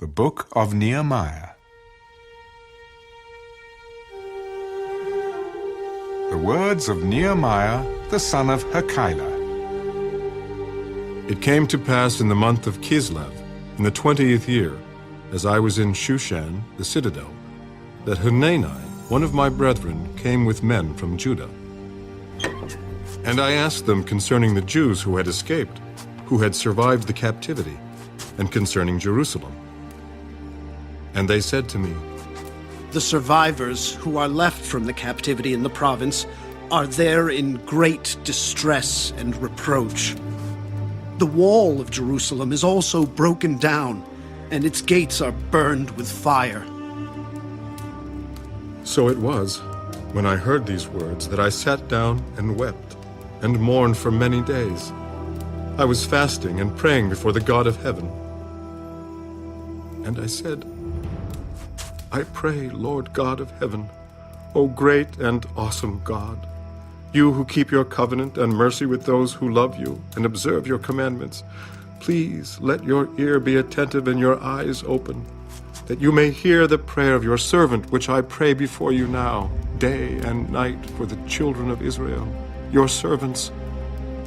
The Book of Nehemiah. The words of Nehemiah, the son of Hakaliah. It came to pass in the month of Kislev, in the 20th year, as I was in Shushan, the citadel, that Hanani, one of my brethren, came with men from Judah. And I asked them concerning the Jews who had escaped, who had survived the captivity, and concerning Jerusalem. And they said to me, "The survivors who are left from the captivity in the province are there in great distress and reproach. The wall of Jerusalem is also broken down, and its gates are burned with fire." So it was, when I heard these words, that I sat down and wept, and mourned for many days. I was fasting and praying before the God of heaven. And I said, I pray, Lord God of heaven, O great and awesome God, you who keep your covenant and mercy with those who love you and observe your commandments, please let your ear be attentive and your eyes open, that you may hear the prayer of your servant, which I pray before you now, day and night, for the children of Israel, your servants,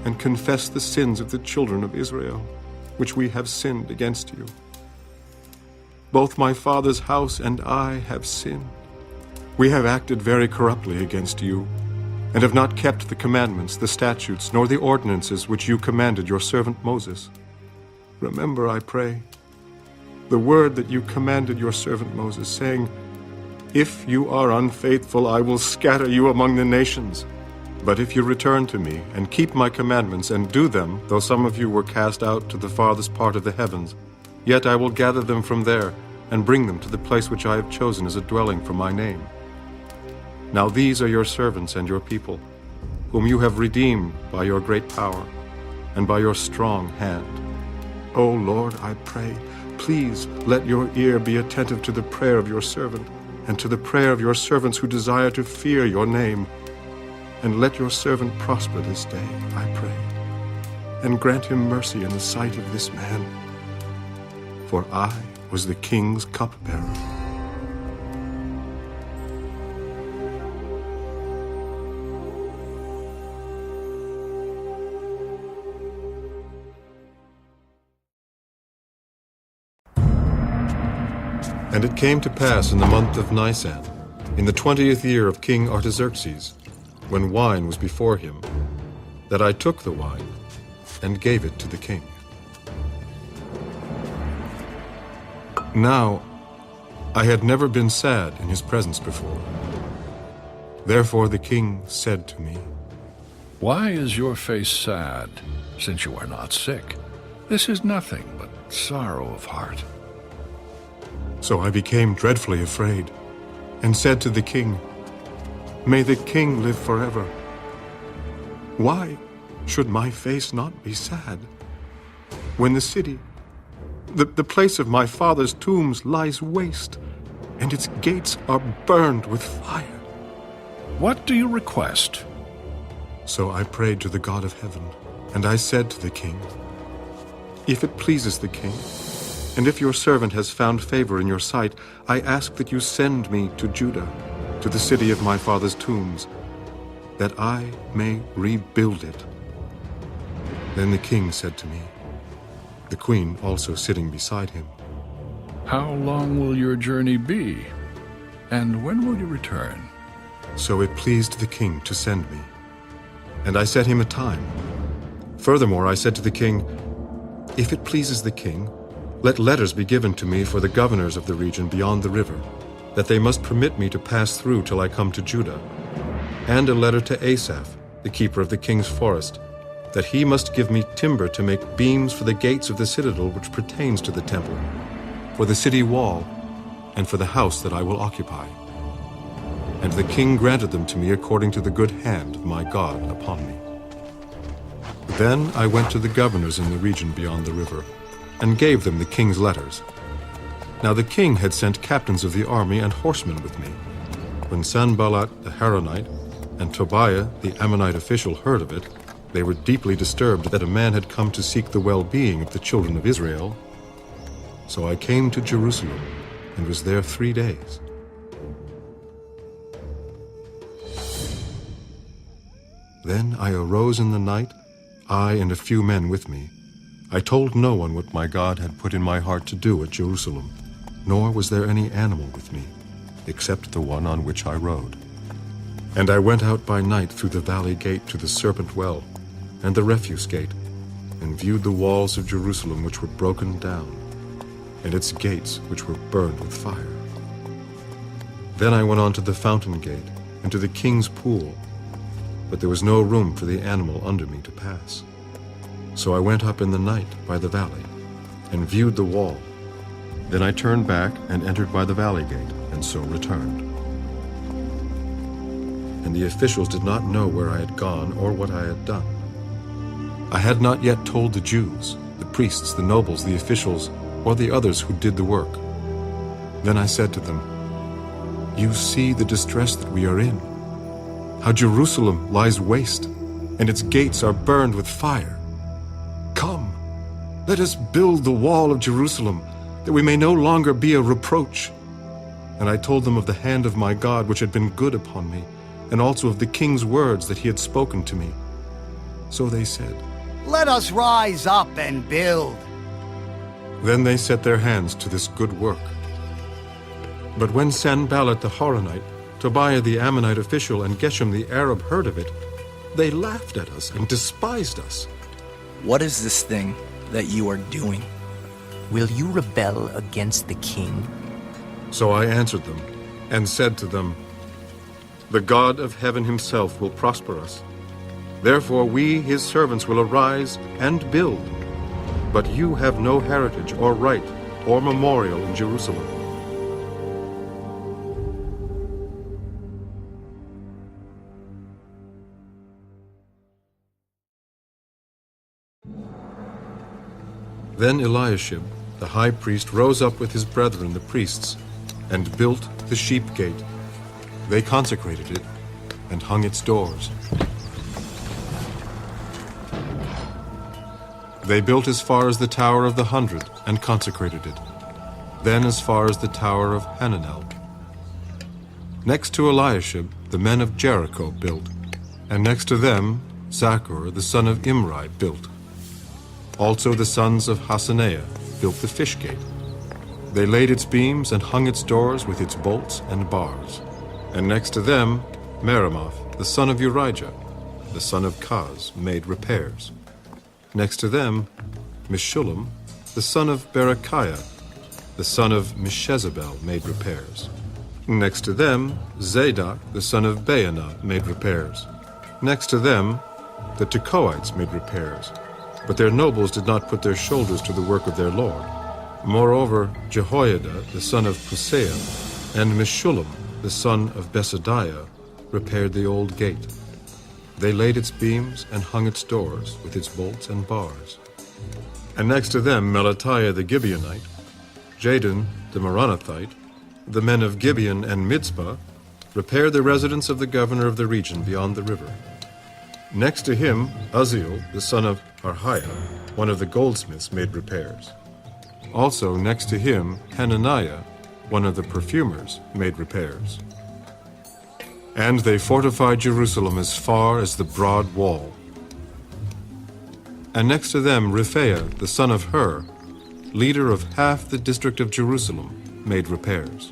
and confess the sins of the children of Israel, which we have sinned against you. Both my father's house and I have sinned. We have acted very corruptly against you, and have not kept the commandments, the statutes, nor the ordinances which you commanded your servant Moses. Remember, I pray, the word that you commanded your servant Moses, saying, If you are unfaithful, I will scatter you among the nations. But if you return to me, and keep my commandments, and do them, though some of you were cast out to the farthest part of the heavens, yet I will gather them from there, and bring them to the place which I have chosen as a dwelling for my name. Now these are your servants and your people, whom you have redeemed by your great power, and by your strong hand. O Lord, I pray, please let your ear be attentive to the prayer of your servant, and to the prayer of your servants who desire to fear your name. And let your servant prosper this day, I pray, and grant him mercy in the sight of this man. For I was the king's cupbearer. And it came to pass in the month of Nisan, in the 20th year of King Artaxerxes, when wine was before him, that I took the wine and gave it to the king. Now, I had never been sad in his presence before. Therefore the king said to me, Why is your face sad, since you are not sick? This is nothing but sorrow of heart. So I became dreadfully afraid, and said to the king, May the king live forever. Why should my face not be sad, when the city, the place of my father's tombs, lies waste, and its gates are burned with fire? What do you request? So I prayed to the God of heaven, and I said to the king, If it pleases the king, and if your servant has found favor in your sight, I ask that you send me to Judah, to the city of my father's tombs, that I may rebuild it. Then the king said to me, the queen also sitting beside him, How long will your journey be? And when will you return? So it pleased the king to send me, and I set him a time. Furthermore, I said to the king, If it pleases the king, let letters be given to me for the governors of the region beyond the river, that they must permit me to pass through till I come to Judah, and a letter to Asaph, the keeper of the king's forest, that he must give me timber to make beams for the gates of the citadel which pertains to the temple, for the city wall, and for the house that I will occupy. And the king granted them to me according to the good hand of my God upon me. Then I went to the governors in the region beyond the river, and gave them the king's letters. Now the king had sent captains of the army and horsemen with me. When Sanballat the Haranite and Tobiah the Ammonite official heard of it, they were deeply disturbed that a man had come to seek the well-being of the children of Israel. So I came to Jerusalem and was there 3 days. Then I arose in the night, I and a few men with me. I told no one what my God had put in my heart to do at Jerusalem, nor was there any animal with me, except the one on which I rode. And I went out by night through the valley gate to the serpent well, and the refuse gate, and viewed the walls of Jerusalem which were broken down, and its gates which were burned with fire. Then I went on to the fountain gate, and to the king's pool, but there was no room for the animal under me to pass. So I went up in the night by the valley, and viewed the wall. Then I turned back and entered by the valley gate, and so returned. And the officials did not know where I had gone or what I had done. I had not yet told the Jews, the priests, the nobles, the officials, or the others who did the work. Then I said to them, "You see the distress that we are in, how Jerusalem lies waste, and its gates are burned with fire. Come, let us build the wall of Jerusalem, that we may no longer be a reproach." And I told them of the hand of my God which had been good upon me, and also of the king's words that he had spoken to me. So they said, "Let us rise up and build." Then they set their hands to this good work. But when Sanballat the Horonite, Tobiah the Ammonite official, and Geshem the Arab heard of it, they laughed at us and despised us. What is this thing that you are doing? Will you rebel against the king? So I answered them and said to them, "The God of heaven himself will prosper us. Therefore we, his servants, will arise and build. But you have no heritage or right or memorial in Jerusalem." Then Eliashib, the high priest, rose up with his brethren, the priests, and built the sheep gate. They consecrated it and hung its doors. They built as far as the Tower of the 100 and consecrated it, then as far as the Tower of Hananel. Next to Eliashib, the men of Jericho built, and next to them Zachor, the son of Imri, built. Also the sons of Hasaneah built the fish gate. They laid its beams and hung its doors with its bolts and bars. And next to them, Meremoth, the son of Urijah, the son of Kaz, made repairs. Next to them, Meshullam, the son of Berechiah, the son of Meshezabel, made repairs. Next to them, Zadok, the son of Baanah, made repairs. Next to them, the Tekoites made repairs. But their nobles did not put their shoulders to the work of their lord. Moreover, Jehoiada, the son of Puseah, and Meshullam, the son of Besadiah, repaired the old gate. They laid its beams and hung its doors with its bolts and bars. And next to them, Melatiah the Gibeonite, Jadon the Meronothite, the men of Gibeon and Mizpah, repaired the residence of the governor of the region beyond the river. Next to him, Uzziel, the son of Harhiah, one of the goldsmiths, made repairs. Also next to him, Hananiah, one of the perfumers, made repairs. And they fortified Jerusalem as far as the broad wall. And next to them, Rephaiah, the son of Hur, leader of half the district of Jerusalem, made repairs.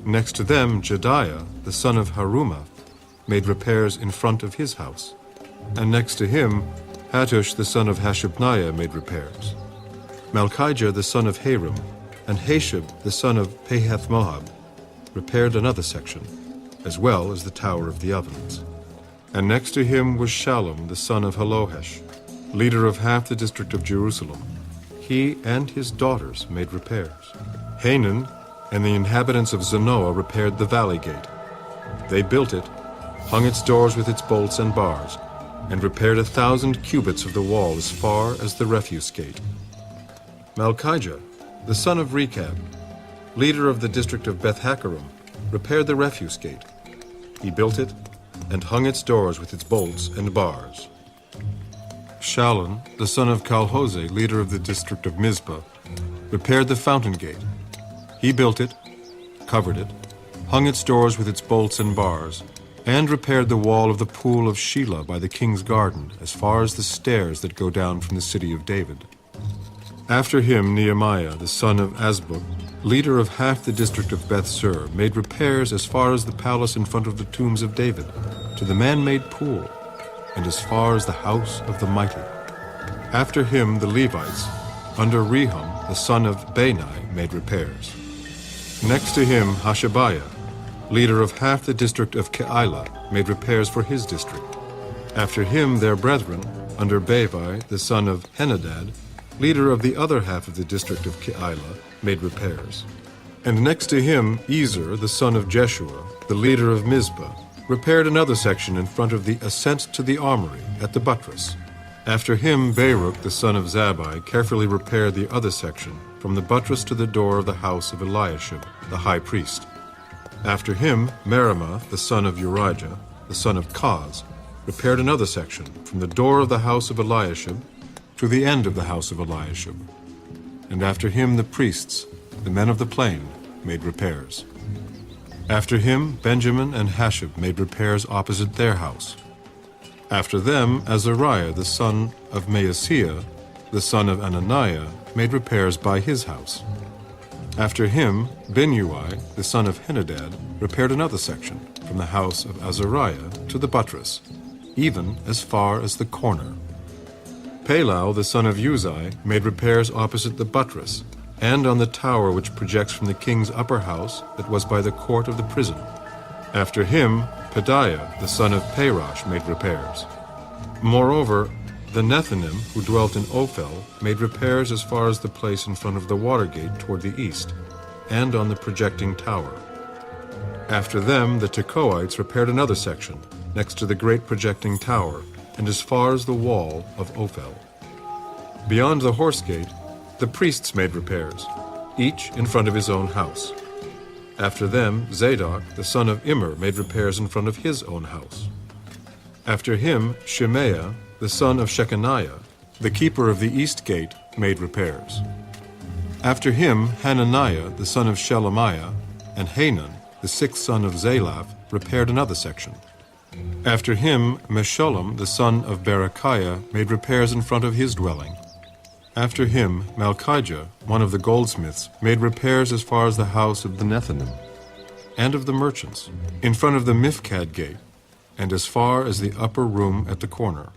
Next to them, Jediah, the son of Harumaph, made repairs in front of his house. And next to him, Hattush, the son of Hashabniah, made repairs. Malchijah, the son of Harim, and Hashab, the son of Pahath-Moab, repaired another section, as well as the Tower of the Ovens. And next to him was Shallum, the son of Halohesh, leader of half the district of Jerusalem. He and his daughters made repairs. Hanan and the inhabitants of Zanoah repaired the valley gate. They built it, hung its doors with its bolts and bars, and repaired 1,000 cubits of the wall as far as the refuse gate. Malchijah, the son of Rechab, leader of the district of Beth-Hakkerem, repaired the refuse gate. He built it and hung its doors with its bolts and bars. Shallun, the son of Calhose, leader of the district of Mizpah, repaired the fountain gate. He built it, covered it, hung its doors with its bolts and bars, and repaired the wall of the pool of Shelah by the king's garden, as far as the stairs that go down from the city of David. After him, Nehemiah, the son of Azbuk, leader of half the district of Beth-sur, made repairs as far as the palace in front of the tombs of David, to the man-made pool, and as far as the house of the mighty. After him, the Levites, under Rehum, the son of Bani, made repairs. Next to him, Hashabiah, leader of half the district of Keilah, made repairs for his district. After him, their brethren, under Bavai, the son of Henadad, leader of the other half of the district of Keilah, made repairs. And next to him, Ezer, the son of Jeshua, the leader of Mizpah, repaired another section in front of the ascent to the armory at the buttress. After him, Baruch, the son of Zabbai, carefully repaired the other section, from the buttress to the door of the house of Eliashib, the high priest. After him, Meremoth, the son of Urijah, the son of Koz, repaired another section, from the door of the house of Eliashib to the end of the house of Eliashib. And after him, the priests, the men of the plain, made repairs. After him, Benjamin and Hashab made repairs opposite their house. After them, Azariah, the son of Maaseiah, the son of Ananiah, made repairs by his house. After him, Binnui, the son of Henadad, repaired another section, from the house of Azariah to the buttress, even as far as the corner. Palau, the son of Uzai, made repairs opposite the buttress, and on the tower which projects from the king's upper house that was by the court of the prison. After him, Pedaiah, the son of Parosh, made repairs. Moreover, the Nethinim, who dwelt in Ophel, made repairs as far as the place in front of the water gate toward the east, and on the projecting tower. After them, the Tekoites repaired another section, next to the great projecting tower, and as far as the wall of Ophel. Beyond the horse gate, the priests made repairs, each in front of his own house. After them, Zadok, the son of Immer, made repairs in front of his own house. After him, Shemaiah, the son of Shechaniah, the keeper of the east gate, made repairs. After him, Hananiah, the son of Shelemiah, and Hanan, the sixth son of Zalaph, repaired another section. After him, Meshullam, the son of Berechiah, made repairs in front of his dwelling. After him, Malchijah, one of the goldsmiths, made repairs as far as the house of the Nethinim, and of the merchants, in front of the Mifkad gate, and as far as the upper room at the corner.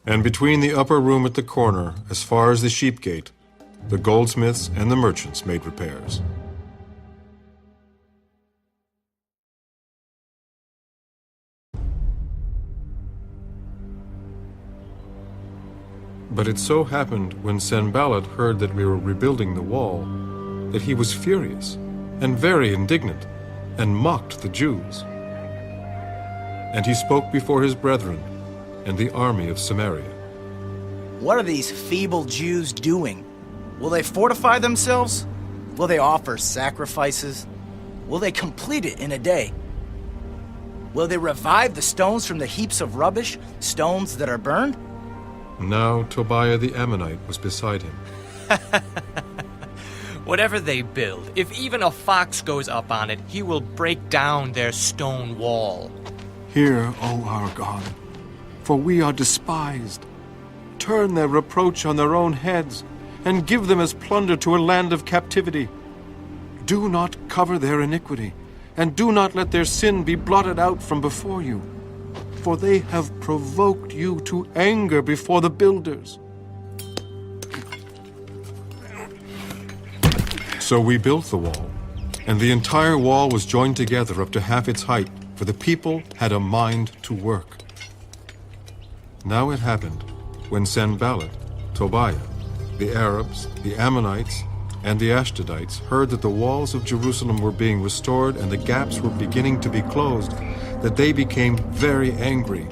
And between the upper room at the corner, as far as the sheep gate, the goldsmiths and the merchants made repairs. But it so happened when Sanballat heard that we were rebuilding the wall, that he was furious and very indignant, and mocked the Jews. And he spoke before his brethren and the army of Samaria. What are these feeble Jews doing? Will they fortify themselves? Will they offer sacrifices? Will they complete it in a day? Will they revive the stones from the heaps of rubbish, stones that are burned? Now Tobiah the Ammonite was beside him. Whatever they build, if even a fox goes up on it, he will break down their stone wall. Hear, O our God, for we are despised. Turn their reproach on their own heads, and give them as plunder to a land of captivity. Do not cover their iniquity, and do not let their sin be blotted out from before you. For they have provoked you to anger before the builders. So we built the wall, and the entire wall was joined together up to half its height, for the people had a mind to work. Now it happened, when Sanballat, Tobiah, the Arabs, the Ammonites, and the Ashdodites heard that the walls of Jerusalem were being restored and the gaps were beginning to be closed, that they became very angry,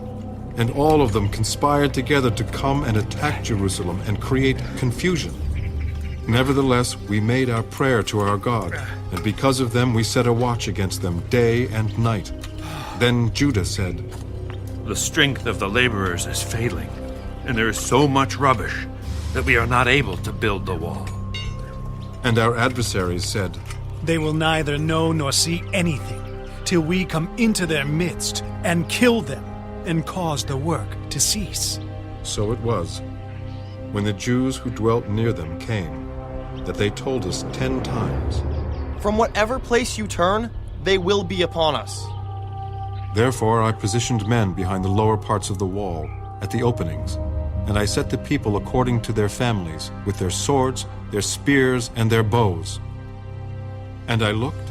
and all of them conspired together to come and attack Jerusalem and create confusion. Nevertheless, we made our prayer to our God, and because of them we set a watch against them day and night. Then Judah said, "The strength of the laborers is failing, and there is so much rubbish that we are not able to build the wall." And our adversaries said, They will neither know nor see anything till we come into their midst and kill them and cause the work to cease. So it was, when the Jews who dwelt near them came, that they told us 10 times, From whatever place you turn, they will be upon us. Therefore I positioned men behind the lower parts of the wall, at the openings, and I set the people according to their families, with their swords, their spears, and their bows. And I looked,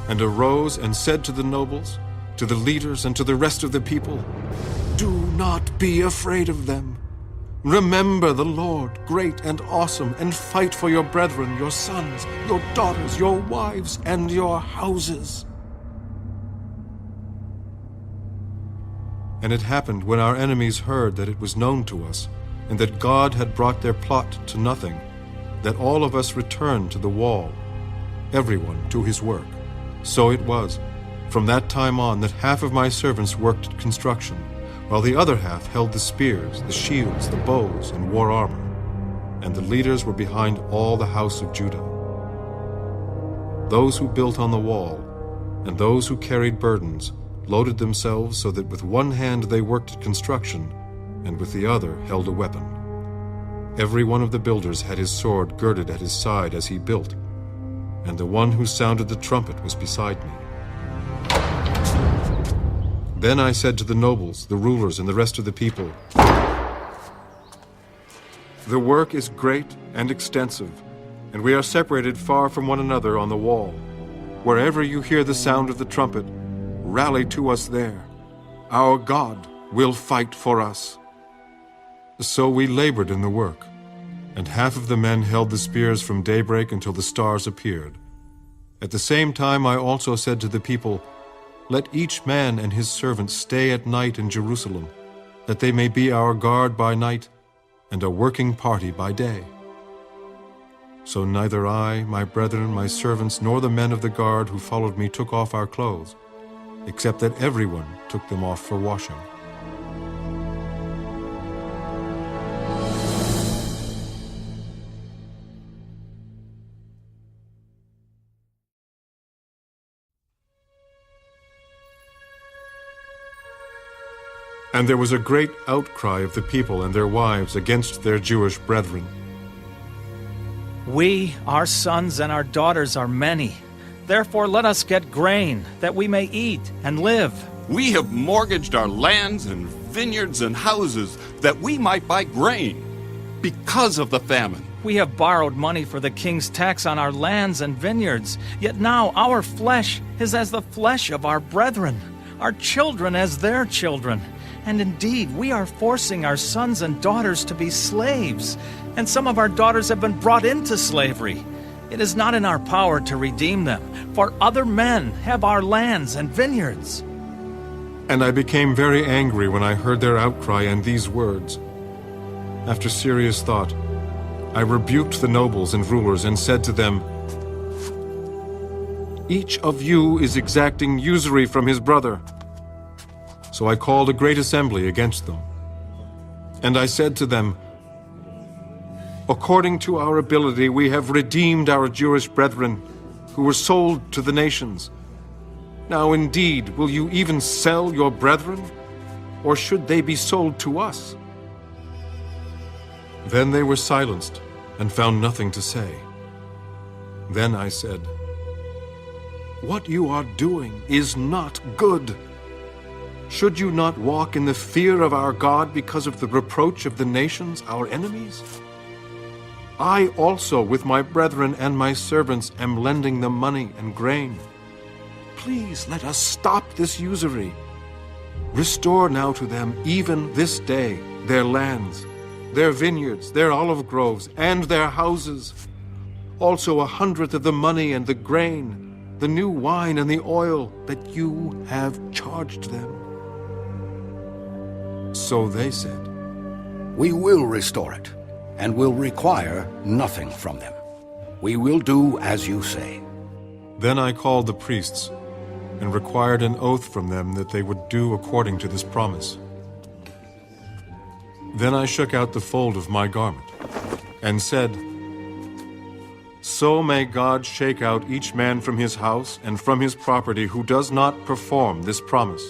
and arose and said to the nobles, to the leaders, and to the rest of the people, Do not be afraid of them. Remember the Lord, great and awesome, and fight for your brethren, your sons, your daughters, your wives, and your houses. And it happened when our enemies heard that it was known to us, and that God had brought their plot to nothing, that all of us returned to the wall, everyone to his work. So it was, from that time on, that half of my servants worked at construction, while the other half held the spears, the shields, the bows, and wore armor. And the leaders were behind all the house of Judah. Those who built on the wall, and those who carried burdens, loaded themselves so that with one hand they worked at construction, and with the other held a weapon. Every one of the builders had his sword girded at his side as he built, and the one who sounded the trumpet was beside me. Then I said to the nobles, the rulers, and the rest of the people, The work is great and extensive, and we are separated far from one another on the wall. Wherever you hear the sound of the trumpet, rally to us there. Our God will fight for us. So we labored in the work, and half of the men held the spears from daybreak until the stars appeared. At the same time I also said to the people, Let each man and his servant stay at night in Jerusalem, that they may be our guard by night and a working party by day. So neither I, my brethren, my servants, nor the men of the guard who followed me took off our clothes, except that everyone took them off for washing. And there was a great outcry of the people and their wives against their Jewish brethren. We, our sons and our daughters, are many. Therefore let us get grain, that we may eat and live. We have mortgaged our lands and vineyards and houses, that we might buy grain, because of the famine. We have borrowed money for the king's tax on our lands and vineyards, yet now our flesh is as the flesh of our brethren, our children as their children. And indeed, we are forcing our sons and daughters to be slaves, and some of our daughters have been brought into slavery. It is not in our power to redeem them, for other men have our lands and vineyards. And I became very angry when I heard their outcry and these words. After serious thought, I rebuked the nobles and rulers and said to them, Each of you is exacting usury from his brother. So I called a great assembly against them. And I said to them, According to our ability, we have redeemed our Jewish brethren who were sold to the nations. Now indeed, will you even sell your brethren? Or should they be sold to us? Then they were silenced and found nothing to say. Then I said, What you are doing is not good. Should you not walk in the fear of our God because of the reproach of the nations, our enemies? I also, with my brethren and my servants, am lending them money and grain. Please let us stop this usury. Restore now to them, even this day, their lands, their vineyards, their olive groves, and their houses. Also 100th of the money and the grain, the new wine and the oil that you have charged them. So they said, We will restore it, and will require nothing from them. We will do as you say. Then I called the priests, and required an oath from them that they would do according to this promise. Then I shook out the fold of my garment, and said, So may God shake out each man from his house and from his property who does not perform this promise.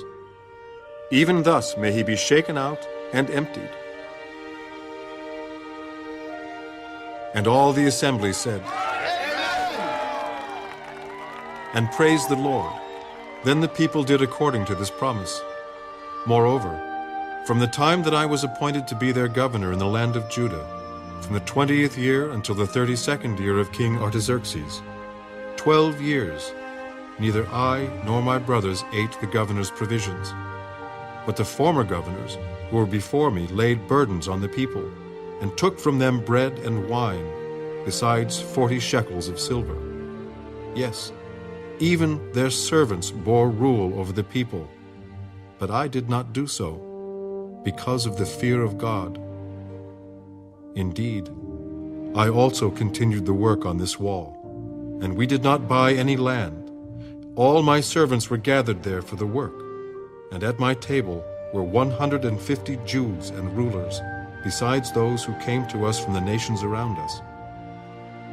Even thus may he be shaken out and emptied. And all the assembly said, and praised the Lord. Then the people did according to this promise. Moreover, from the time that I was appointed to be their governor in the land of Judah, from the 20th year until the 32nd year of King Artaxerxes, 12 years, neither I nor my brothers ate the governor's provisions. But the former governors who were before me laid burdens on the people, and took from them bread and wine, besides 40 shekels of silver. Yes, even their servants bore rule over the people. But I did not do so, because of the fear of God. Indeed, I also continued the work on this wall, and we did not buy any land. All my servants were gathered there for the work, and at my table were 150 Jews and rulers, besides those who came to us from the nations around us.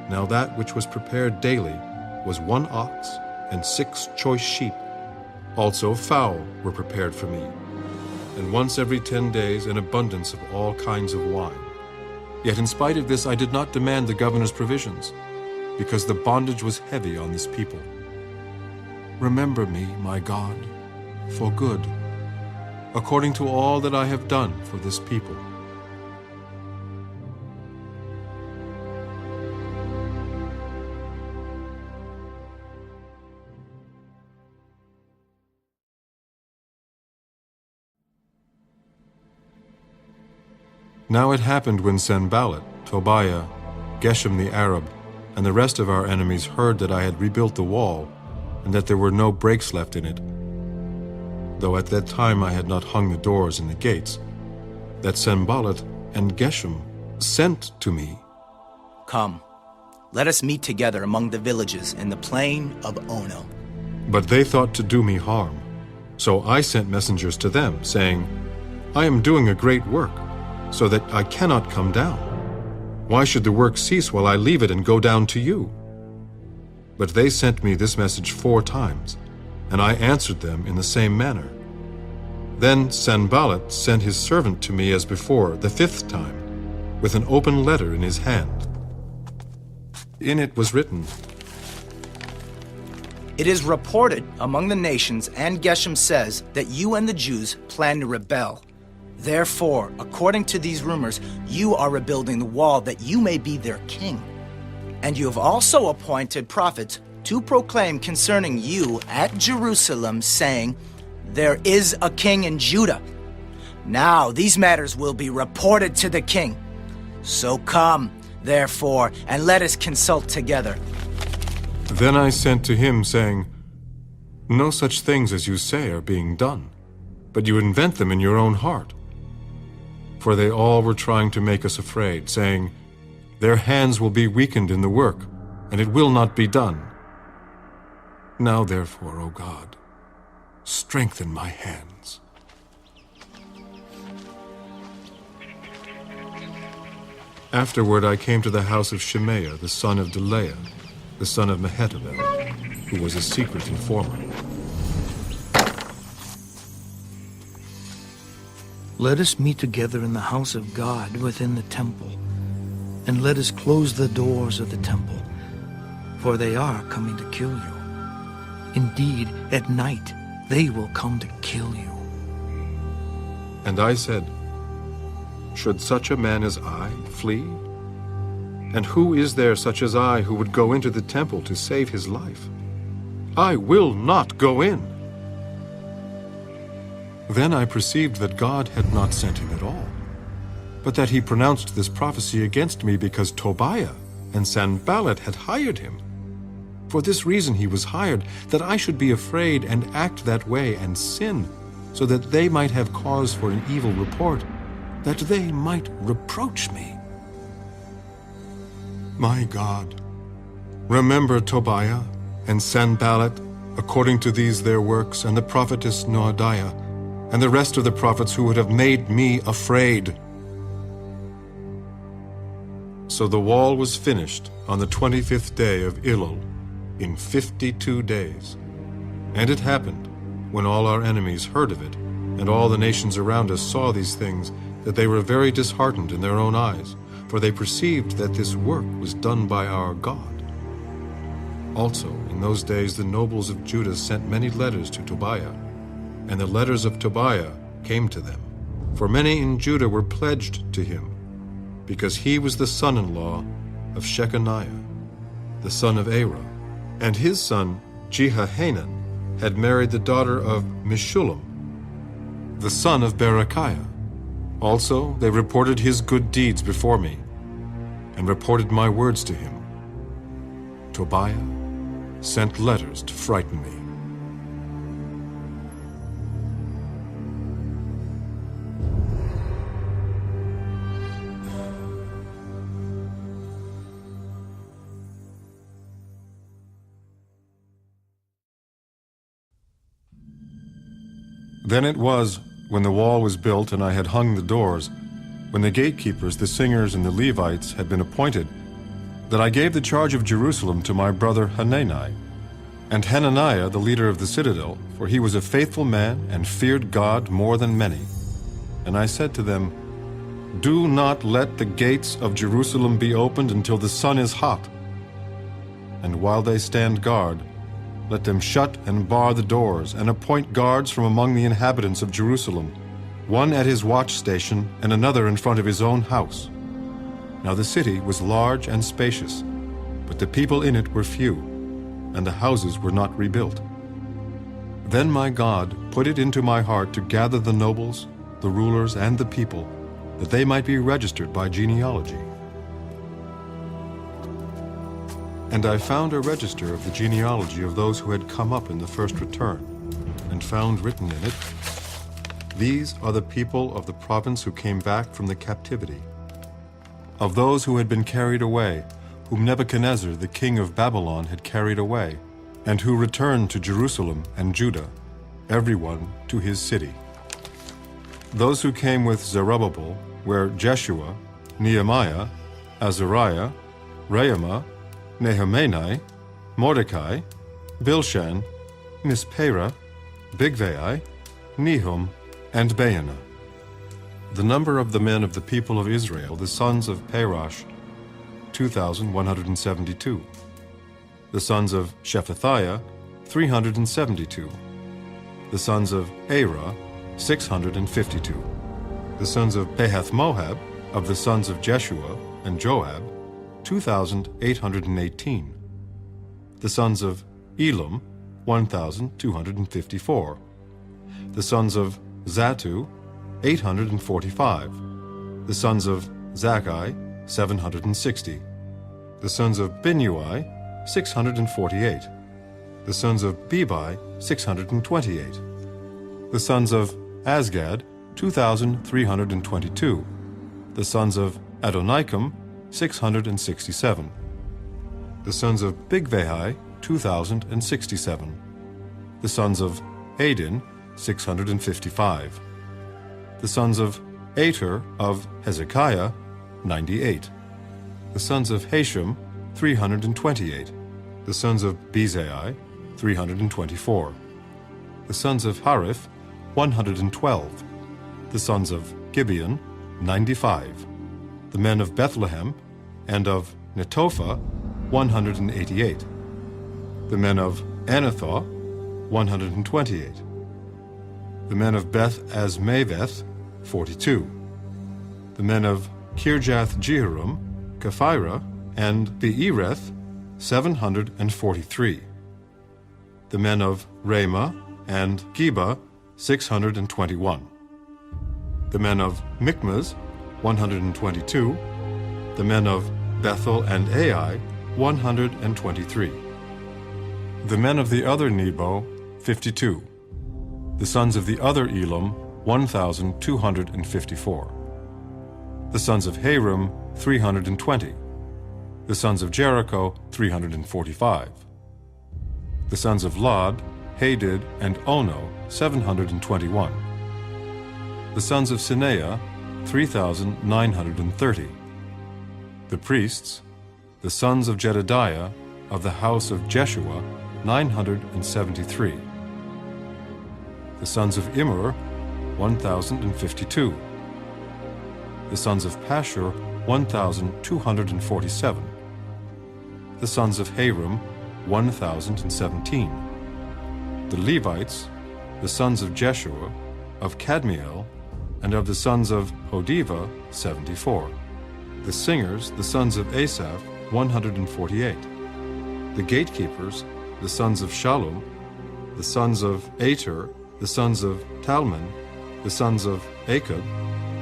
Now that which was prepared daily was 1 ox and 6 choice sheep. Also fowl were prepared for me, and once every 10 days an abundance of all kinds of wine. Yet in spite of this I did not demand the governor's provisions, because the bondage was heavy on this people. Remember me, my God, for good, according to all that I have done for this people. Now it happened when Sanballat, Tobiah, Geshem the Arab, and the rest of our enemies heard that I had rebuilt the wall, and that there were no breaks left in it, though at that time I had not hung the doors and the gates, that Sanballat and Geshem sent to me. Come, let us meet together among the villages in the plain of Ono. But they thought to do me harm. So I sent messengers to them, saying, I am doing a great work, so that I cannot come down. Why should the work cease while I leave it and go down to you? But they sent me this message 4 times, and I answered them in the same manner. Then Sanballat sent his servant to me as before, the 5th time, with an open letter in his hand. In it was written, It is reported among the nations, and Geshem says, that you and the Jews plan to rebel. Therefore, according to these rumors, you are rebuilding the wall that you may be their king. And you have also appointed prophets to proclaim concerning you at Jerusalem, saying, There is a king in Judah. Now these matters will be reported to the king. So come, therefore, and let us consult together. Then I sent to him, saying, No such things as you say are being done, but you invent them in your own heart. For they all were trying to make us afraid, saying, Their hands will be weakened in the work, and it will not be done. Now therefore, O God, strengthen my hands. Afterward I came to the house of Shemaiah, the son of Delaiah, the son of Mehetabel, who was a secret informer. Let us meet together in the house of God within the temple, and let us close the doors of the temple, for they are coming to kill you. Indeed, at night they will come to kill you. And I said, Should such a man as I flee? And who is there such as I who would go into the temple to save his life? I will not go in. Then I perceived that God had not sent him at all, but that he pronounced this prophecy against me because Tobiah and Sanballat had hired him. For this reason he was hired, that I should be afraid and act that way and sin, so that they might have cause for an evil report, that they might reproach me. My God, remember Tobiah and Sanballat according to these their works, and the prophetess Noadiah, and the rest of the prophets who would have made me afraid. So the wall was finished on the 25th day of Elul, in 52 days. And it happened, when all our enemies heard of it, and all the nations around us saw these things, that they were very disheartened in their own eyes, for they perceived that this work was done by our God. Also, in those days the nobles of Judah sent many letters to Tobiah, and the letters of Tobiah came to them. For many in Judah were pledged to him, because he was the son-in-law of Shechaniah, the son of Arah, and his son Jehohanan had married the daughter of Meshullam, the son of Berechiah. Also they reported his good deeds before me, and reported my words to him. Tobiah sent letters to frighten me. Then it was, when the wall was built and I had hung the doors, when the gatekeepers, the singers, and the Levites had been appointed, that I gave the charge of Jerusalem to my brother Hanani, and Hananiah, the leader of the citadel, for he was a faithful man and feared God more than many. And I said to them, "Do not let the gates of Jerusalem be opened until the sun is hot. And while they stand guard, let them shut and bar the doors, and appoint guards from among the inhabitants of Jerusalem, one at his watch station and another in front of his own house." Now the city was large and spacious, but the people in it were few, and the houses were not rebuilt. Then my God put it into my heart to gather the nobles, the rulers, and the people, that they might be registered by genealogy. And I found a register of the genealogy of those who had come up in the first return, and found written in it, "These are the people of the province who came back from the captivity, of those who had been carried away, whom Nebuchadnezzar the king of Babylon had carried away, and who returned to Jerusalem and Judah, every one to his city. Those who came with Zerubbabel were Jeshua, Nehemiah, Azariah, Raamah, Nehemiah, Mordecai, Bilshan, Mispera, Bigvai, Nehum, and Baanah. The number of the men of the people of Israel, the sons of Parosh, 2,172. The sons of Shephatiah, 372. The sons of Arah, 652. The sons of Pahath-Moab, of the sons of Jeshua and Joab, 2,818. The sons of Elam, 1,254. The sons of Zattu, 845. The sons of Zakkai, 760. The sons of Binnui, 648. The sons of Bebai, 628. The sons of Azgad, 2,322. The sons of Adonikam, 667. The sons of Bigvai, 2,067. The sons of Adin, 655. The sons of Ater of Hezekiah, 98. The sons of Hashem, 328. The sons of Bezai, 324. The sons of Hariph, 112. The sons of Gibeon, 95. The men of Bethlehem and of Netophah, 188. The men of Anathoth, 128. The men of Beth-Azmaveth, 42. The men of Kirjath-Jearim, Kephirah, and Beereth, 743. The men of Ramah and Geba, 621. The men of Michmas, 122. The men of Bethel and Ai, 123. The men of the other Nebo, 52. The sons of the other Elam, 1,254. The sons of Harim, 320. The sons of Jericho, 345. The sons of Lod, Hadid, and Ono, 721. The sons of Sineah, 3,930. The priests, the sons of Jedediah, of the house of Jeshua, 973. The sons of Immer, 1,052. The sons of Pashur, 1,247. The sons of Harim, 1,017. The Levites, the sons of Jeshua, of Kadmiel, and of the sons of Hodiva, 74. The singers, the sons of Asaph, 148. The gatekeepers, the sons of Shallum, the sons of Ater, the sons of Talmon, the sons of Akub,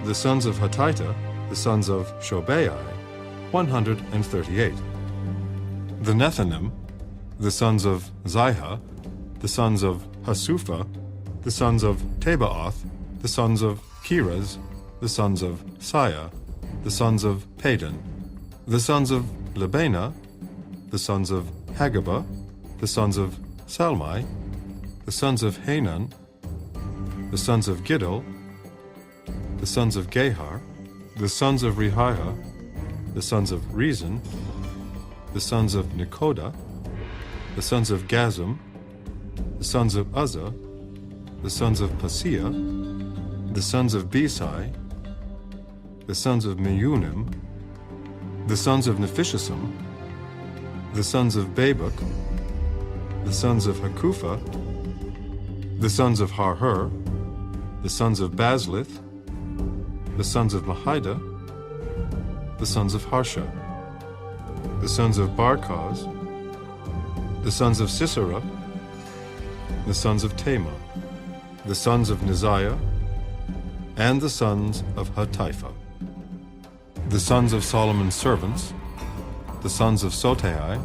the sons of Hatita, the sons of Shobai, 138. The Nethinim, the sons of Ziha, the sons of Hasupha, the sons of Tabaoth, the sons of Kiraz, the sons of Saya, the sons of Padan, the sons of Lebana, the sons of Hagabah, the sons of Salmai, the sons of Hanan, the sons of Giddel, the sons of Gehar, the sons of Rehiah, the sons of Rezin, the sons of Nekoda, the sons of Gazam, the sons of Uzzah, the sons of Paseah, the sons of Besai, the sons of Meunim, the sons of Nephishesim, the sons of Babuk, the sons of Hakupha, the sons of Harhur, the sons of Baslith, the sons of Mahida, the sons of Harsha, the sons of Barkaz, the sons of Sisera, the sons of Tema, the sons of Neziah, and the sons of Hatipha. The sons of Solomon's servants, the sons of Sotai,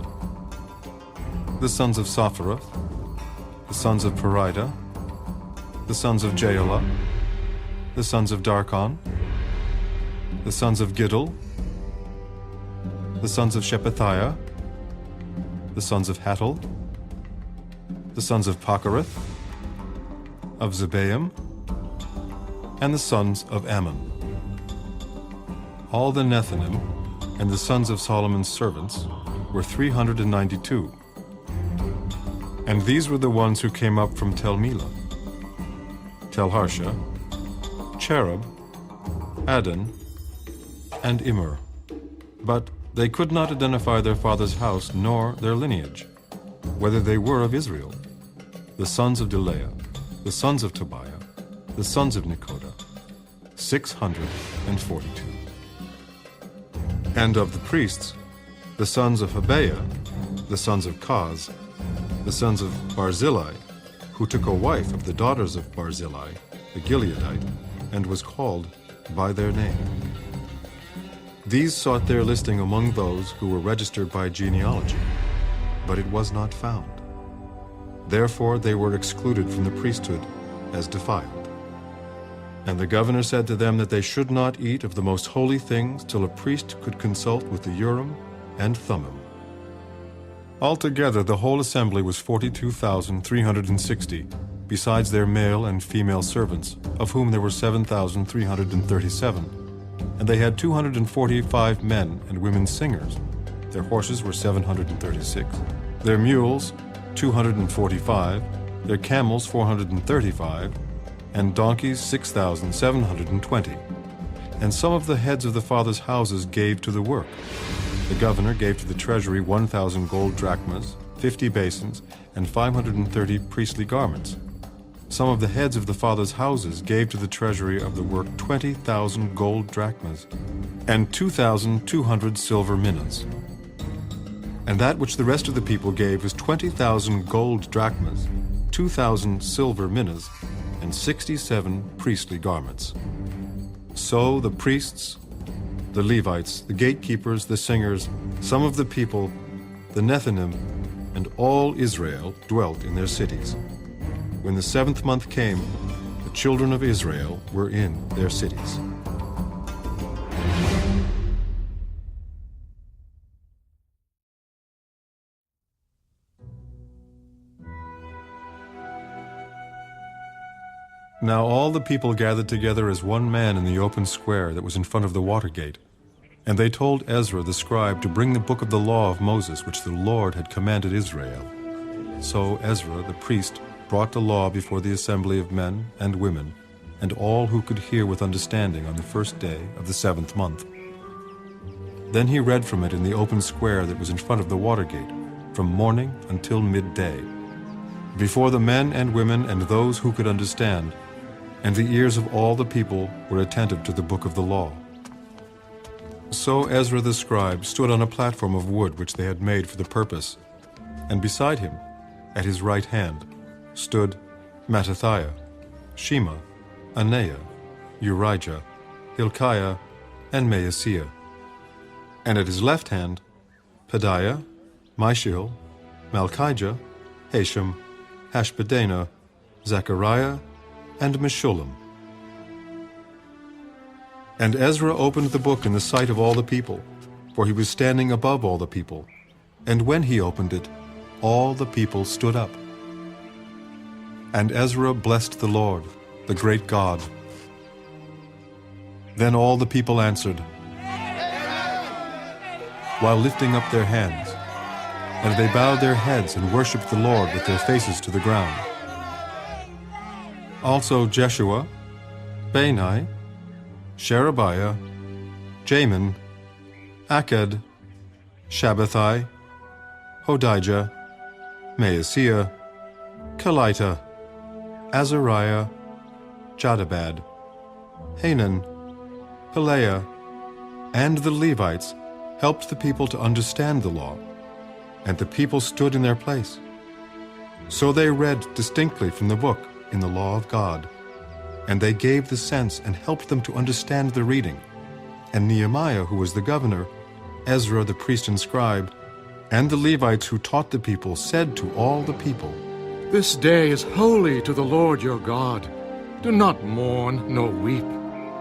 the sons of Sophereth, the sons of Perida, the sons of Jaala, the sons of Darkon, the sons of Giddel, the sons of Shephatiah, the sons of Hattil, the sons of Pachereth, of Zebaim, and the sons of Ammon. All the Nethinim and the sons of Solomon's servants were 392. And these were the ones who came up from Tel Melah, Tel Harsha, Cherub, Adon, and Immer. But they could not identify their father's house nor their lineage, whether they were of Israel. The sons of Delaiah, the sons of Tobiah, the sons of Nekoda, 642. And of the priests, the sons of Habiah, the sons of Kaz, the sons of Barzillai, who took a wife of the daughters of Barzillai, the Gileadite, and was called by their name. These sought their listing among those who were registered by genealogy, but it was not found. Therefore they were excluded from the priesthood as defiled. And the governor said to them that they should not eat of the most holy things till a priest could consult with the Urim and Thummim. Altogether the whole assembly was 42,360, besides their male and female servants, of whom there were 7,337. And they had 245 men and women singers. Their horses were 736, their mules 245, their camels 435, and donkeys 6,720. And some of the heads of the fathers' houses gave to the work. The governor gave to the treasury 1,000 gold drachmas, 50 basins, and 530 priestly garments. Some of the heads of the fathers' houses gave to the treasury of the work 20,000 gold drachmas, and 2,200 silver minas. And that which the rest of the people gave was 20,000 gold drachmas, 2,000 silver minas, and 67 priestly garments. So the priests, the Levites, the gatekeepers, the singers, some of the people, the Nethinim, and all Israel dwelt in their cities. When the 7th month came, the children of Israel were in their cities. Now all the people gathered together as one man in the open square that was in front of the water gate. And they told Ezra the scribe to bring the book of the law of Moses, which the Lord had commanded Israel. So Ezra the priest brought the law before the assembly of men and women, and all who could hear with understanding on the first day of the 7th month. Then he read from it in the open square that was in front of the water gate, from morning until midday, before the men and women and those who could understand, and the ears of all the people were attentive to the book of the law. So Ezra the scribe stood on a platform of wood which they had made for the purpose, and beside him, at his right hand, stood Mattithiah, Shema, Anaiah, Urijah, Hilkiah, and Maaseiah. And at his left hand, Pedaiah, Mishael, Malchijah, Hashem, Hashbaddanah, Zechariah, and Meshullam. And Ezra opened the book in the sight of all the people, for he was standing above all the people. And when he opened it, all the people stood up. And Ezra blessed the Lord, the great God. Then all the people answered, while lifting up their hands, and they bowed their heads and worshipped the Lord with their faces to the ground. Also Jeshua, Bani, Sherebiah, Jamin, Akkad, Shabbathai, Hodijah, Maaseiah, Kelita, Azariah, Jadabad, Hanan, Pelaiah, and the Levites helped the people to understand the law, and the people stood in their place. So they read distinctly from the book in the law of God, and they gave the sense and helped them to understand the reading. And Nehemiah, who was the governor, Ezra the priest and scribe, and the Levites who taught the people said to all the people, This day is holy to the Lord your God. Do not mourn nor weep.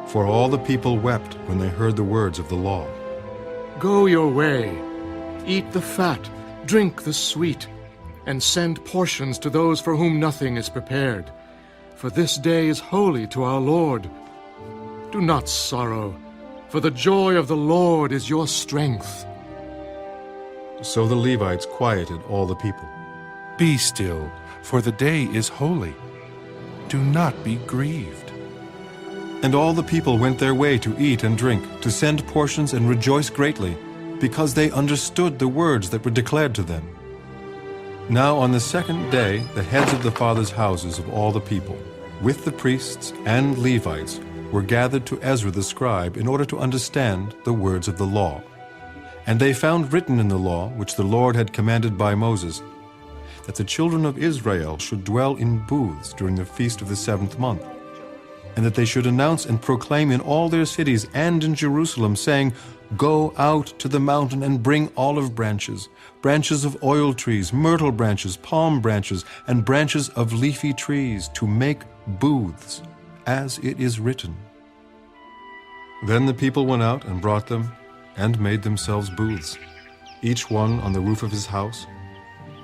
For all the people wept when they heard the words of the law. Go your way, eat the fat, drink the sweet, and send portions to those for whom nothing is prepared. For this day is holy to our Lord. Do not sorrow, for the joy of the Lord is your strength. So the Levites quieted all the people. Be still, for the day is holy. Do not be grieved. And all the people went their way to eat and drink, to send portions and rejoice greatly, because they understood the words that were declared to them. Now on the 2nd day, the heads of the fathers' houses of all the people, with the priests and Levites, were gathered to Ezra the scribe in order to understand the words of the law. And they found written in the law, which the Lord had commanded by Moses, that the children of Israel should dwell in booths during the feast of the 7th month, and that they should announce and proclaim in all their cities and in Jerusalem, saying, Go out to the mountain and bring olive branches, branches of oil trees, myrtle branches, palm branches, and branches of leafy trees, to make booths, as it is written. Then the people went out and brought them, and made themselves booths, each one on the roof of his house,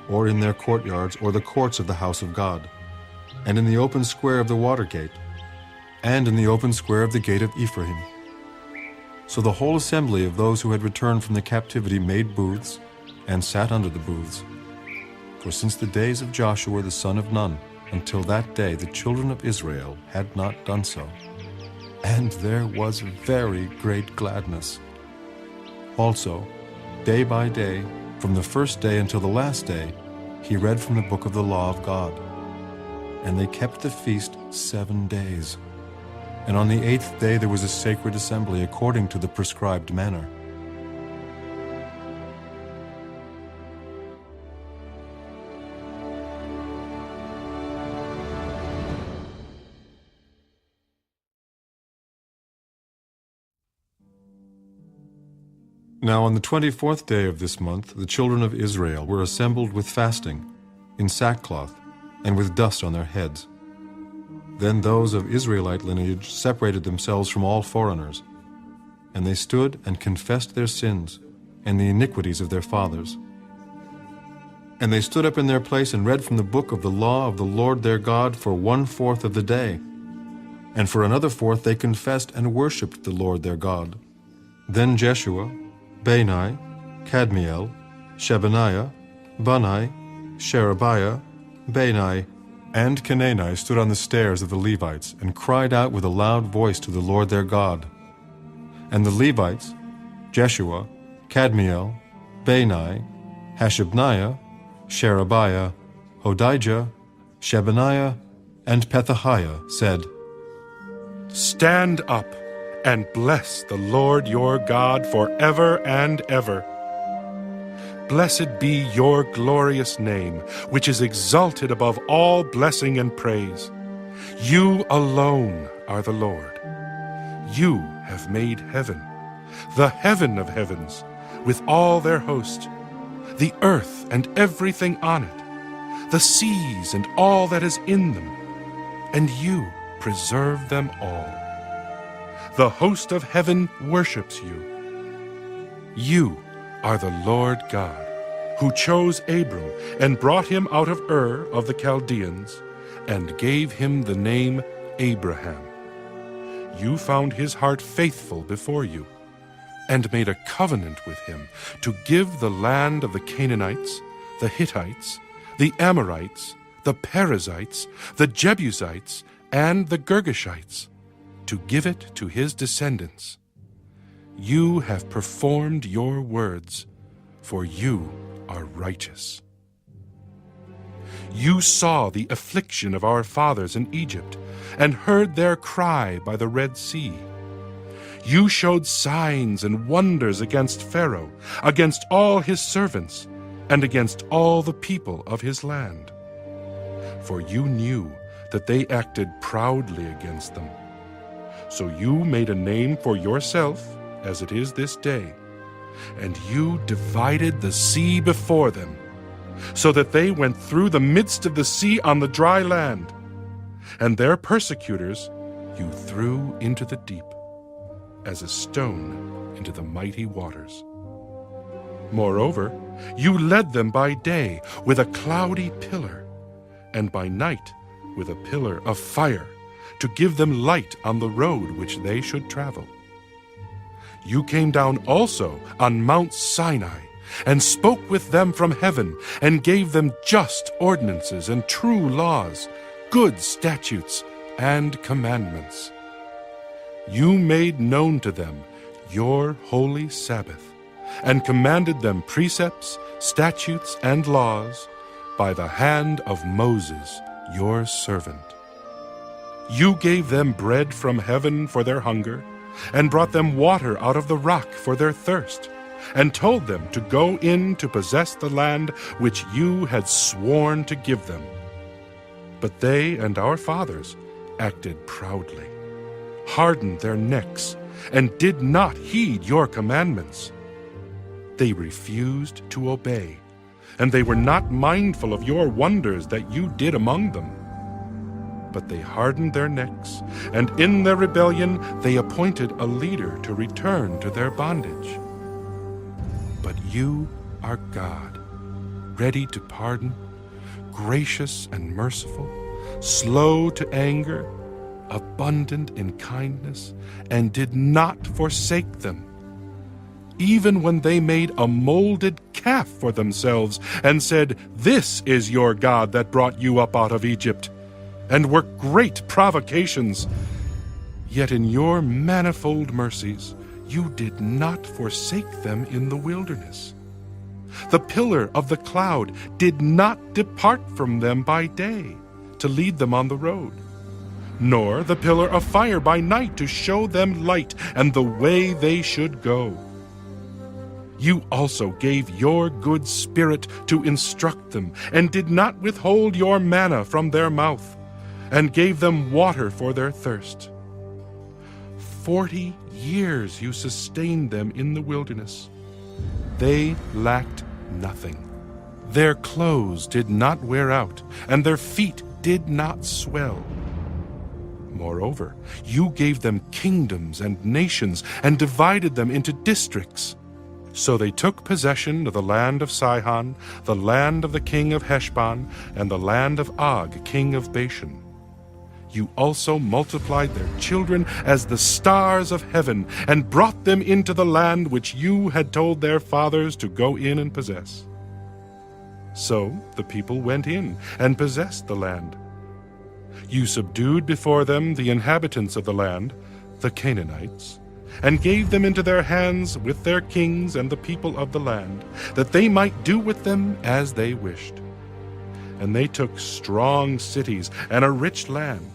or in their courtyards, or the courts of the house of God, and in the open square of the water gate, and in the open square of the gate of Ephraim. So the whole assembly of those who had returned from the captivity made booths, and sat under the booths. For since the days of Joshua the son of Nun, until that day the children of Israel had not done so. And there was very great gladness. Also, day by day, from the first day until the last day, he read from the book of the law of God. And they kept the feast 7 days. And on the 8th day there was a sacred assembly according to the prescribed manner. Now on the 24th day of this month, the children of Israel were assembled with fasting, in sackcloth, and with dust on their heads. Then those of Israelite lineage separated themselves from all foreigners, and they stood and confessed their sins and the iniquities of their fathers. And they stood up in their place and read from the book of the law of the Lord their God for 1/4 of the day. And for another 1/4 they confessed and worshipped the Lord their God. Then Jeshua, Bani, Kadmiel, Shebaniah, Bunni, Sherebiah, Bani, and Canaani stood on the stairs of the Levites and cried out with a loud voice to the Lord their God. And the Levites, Jeshua, Kadmiel, Bani, Hashabniah, Sherebiah, Hodijah, Shebaniah, and Pethahiah, said, Stand up and bless the Lord your God forever and ever. Blessed be your glorious name, which is exalted above all blessing and praise. You alone are the Lord. You have made heaven, the heaven of heavens, with all their host, the earth and everything on it, the seas and all that is in them, and you preserve them all. The host of heaven worships you. You are the Lord God, who chose Abram and brought him out of Ur of the Chaldeans, and gave him the name Abraham. You found his heart faithful before you, and made a covenant with him to give the land of the Canaanites, the Hittites, the Amorites, the Perizzites, the Jebusites, and the Girgashites, to give it to his descendants. You have performed your words, for you are righteous. You saw the affliction of our fathers in Egypt, and heard their cry by the Red Sea. You showed signs and wonders against Pharaoh, against all his servants, and against all the people of his land. For you knew that they acted proudly against them. So you made a name for yourself, as it is this day, and you divided the sea before them, so that they went through the midst of the sea on the dry land, and their persecutors you threw into the deep, as a stone into the mighty waters. Moreover, you led them by day with a cloudy pillar, and by night with a pillar of fire, to give them light on the road which they should travel. You came down also on Mount Sinai, and spoke with them from heaven, and gave them just ordinances and true laws, good statutes and commandments. You made known to them your holy Sabbath, and commanded them precepts, statutes, and laws by the hand of Moses, your servant. You gave them bread from heaven for their hunger, and brought them water out of the rock for their thirst, and told them to go in to possess the land which you had sworn to give them. But they and our fathers acted proudly, hardened their necks, and did not heed your commandments. They refused to obey, and they were not mindful of your wonders that you did among them. But they hardened their necks, and in their rebellion they appointed a leader to return to their bondage. But you are God, ready to pardon, gracious and merciful, slow to anger, abundant in kindness, and did not forsake them, even when they made a molded calf for themselves, and said, This is your God that brought you up out of Egypt, and worked great provocations. Yet in your manifold mercies you did not forsake them in the wilderness. The pillar of the cloud did not depart from them by day, to lead them on the road, nor the pillar of fire by night to show them light and the way they should go. You also gave your good spirit to instruct them, and did not withhold your manna from their mouth, and gave them water for their thirst. 40 years you sustained them in the wilderness. They lacked nothing. Their clothes did not wear out, and their feet did not swell. Moreover, you gave them kingdoms and nations, and divided them into districts. So they took possession of the land of Sihon, the land of the king of Heshbon, and the land of Og, king of Bashan. You also multiplied their children as the stars of heaven, and brought them into the land which you had told their fathers to go in and possess. So the people went in and possessed the land. You subdued before them the inhabitants of the land, the Canaanites, and gave them into their hands with their kings and the people of the land, that they might do with them as they wished. And they took strong cities and a rich land,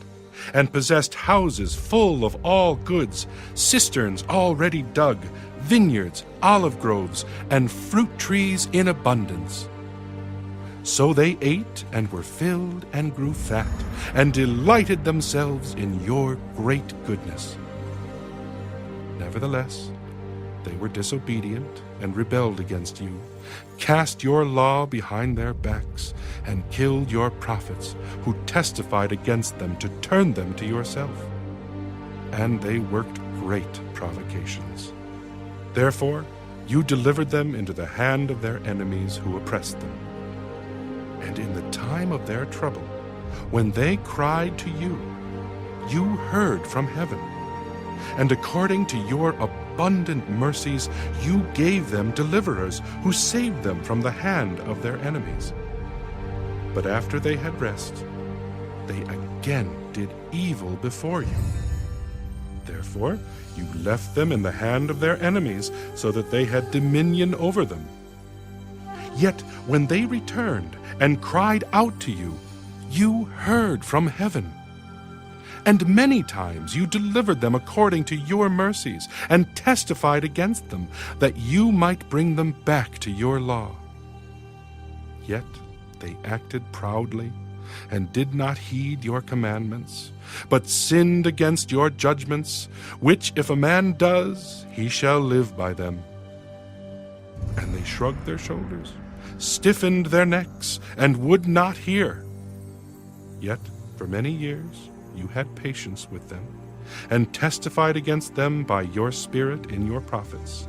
and possessed houses full of all goods, cisterns already dug, vineyards, olive groves, and fruit trees in abundance. So they ate and were filled and grew fat, and delighted themselves in your great goodness. Nevertheless, they were disobedient and rebelled against you, cast your law behind their backs, and killed your prophets, who testified against them to turn them to yourself. And they worked great provocations. Therefore, you delivered them into the hand of their enemies who oppressed them. And in the time of their trouble, when they cried to you, you heard from heaven. And according to your abundant mercies, you gave them deliverers who saved them from the hand of their enemies. But after they had rest, they again did evil before you. Therefore, you left them in the hand of their enemies, so that they had dominion over them. Yet when they returned and cried out to you, you heard from heaven. And many times you delivered them according to your mercies, and testified against them, that you might bring them back to your law. Yet they acted proudly, and did not heed your commandments, but sinned against your judgments, which if a man does, he shall live by them. And they shrugged their shoulders, stiffened their necks, and would not hear. Yet for many years you had patience with them, and testified against them by your Spirit in your prophets.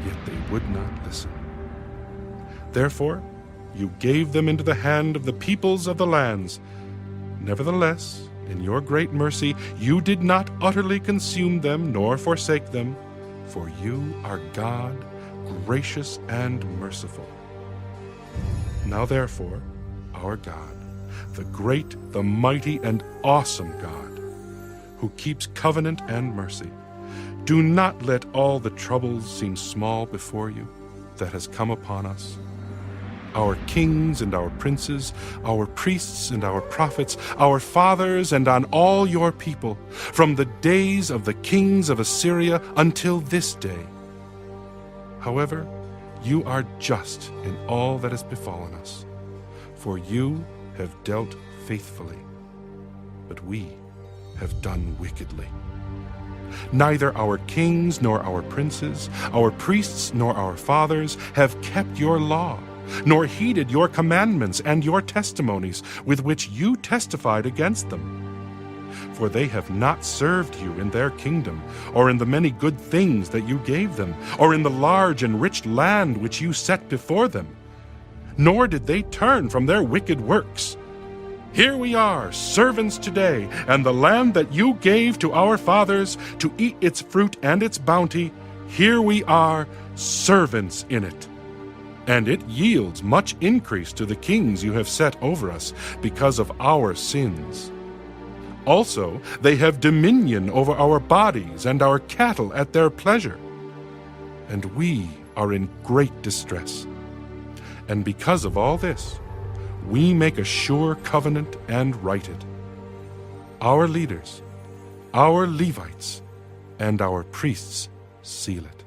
Yet they would not listen. Therefore you gave them into the hand of the peoples of the lands. Nevertheless, in your great mercy, you did not utterly consume them nor forsake them, for you are God, gracious and merciful. Now therefore, our God, the great, the mighty, and awesome God, who keeps covenant and mercy, do not let all the troubles seem small before you that has come upon us. Our kings and our princes, our priests and our prophets, our fathers, and on all your people, from the days of the kings of Assyria until this day. However, you are just in all that has befallen us, for you have dealt faithfully, but we have done wickedly. Neither our kings nor our princes, our priests nor our fathers have kept your law, nor heeded your commandments and your testimonies with which you testified against them. For they have not served you in their kingdom, or in the many good things that you gave them, or in the large and rich land which you set before them. Nor did they turn from their wicked works. Here we are, servants today, and the land that you gave to our fathers to eat its fruit and its bounty, here we are, servants in it. And it yields much increase to the kings you have set over us because of our sins. Also, they have dominion over our bodies and our cattle at their pleasure. And we are in great distress. And because of all this, we make a sure covenant and write it. Our leaders, our Levites, and our priests seal it.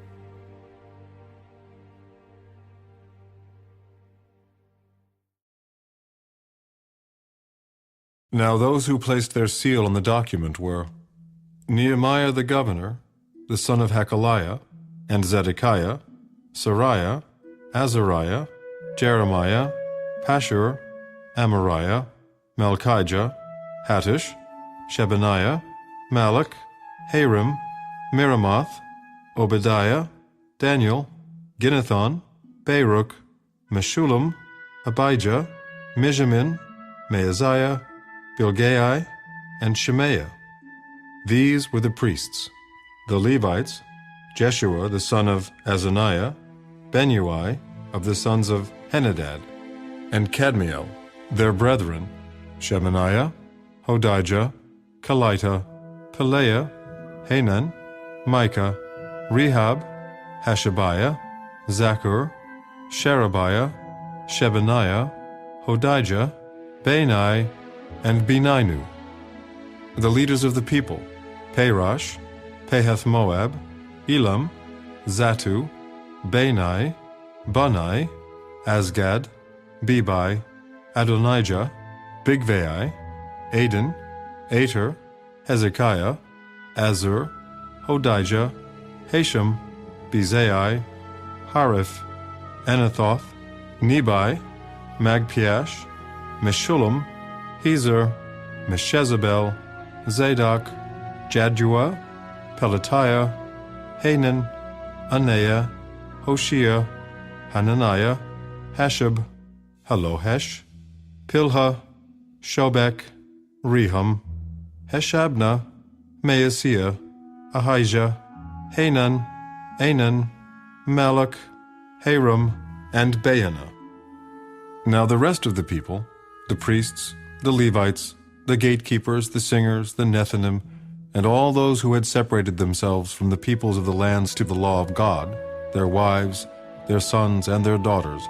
Now those who placed their seal on the document were Nehemiah the governor, the son of Hakaliah, and Zedekiah, Sariah, Azariah, Jeremiah, Pashur, Amariah, Malchijah, Hattush, Shebaniah, Malach, Harim, Miramoth, Obadiah, Daniel, Ginnethon, Baruch, Meshullam, Abijah, Mijamin, Maaziah, Bilgai, and Shemaiah. These were the priests. The Levites, Jeshua the son of Azaniah, Benui of the sons of Henadad, and Kadmiel, their brethren, Shebaniah, Hodijah, Kelita, Pelaiah, Hanan, Micah, Rehab, Hashabiah, Zaccur, Sherebiah, Shebaniah, Hodijah, Bani, and Beninu. The leaders of the people, Parash, Pahath-Moab, Elam, Zatu, Bani, Bunai, Azgad, Bebai, Adonijah, Bigvai, Aden, Ater, Hezekiah, Azur, Hodijah, Hashem, Bezai, Hariph, Anathoth, Nebai, Magpiash, Meshullam, Hezer, Meshezabel, Zadok, Jaddua, Pelatiah, Hanan, Anaiah, Hoshea, Hananiah, Hashab, Halohesh, Pilha, Shobek, Rehum, Heshabna, Maaseiah, Ahijah, Hanan, Anan, Malach, Haram, and Baana. Now the rest of the people, the priests, the Levites, the gatekeepers, the singers, the Nethinim, and all those who had separated themselves from the peoples of the lands to the law of God, their wives, their sons, and their daughters,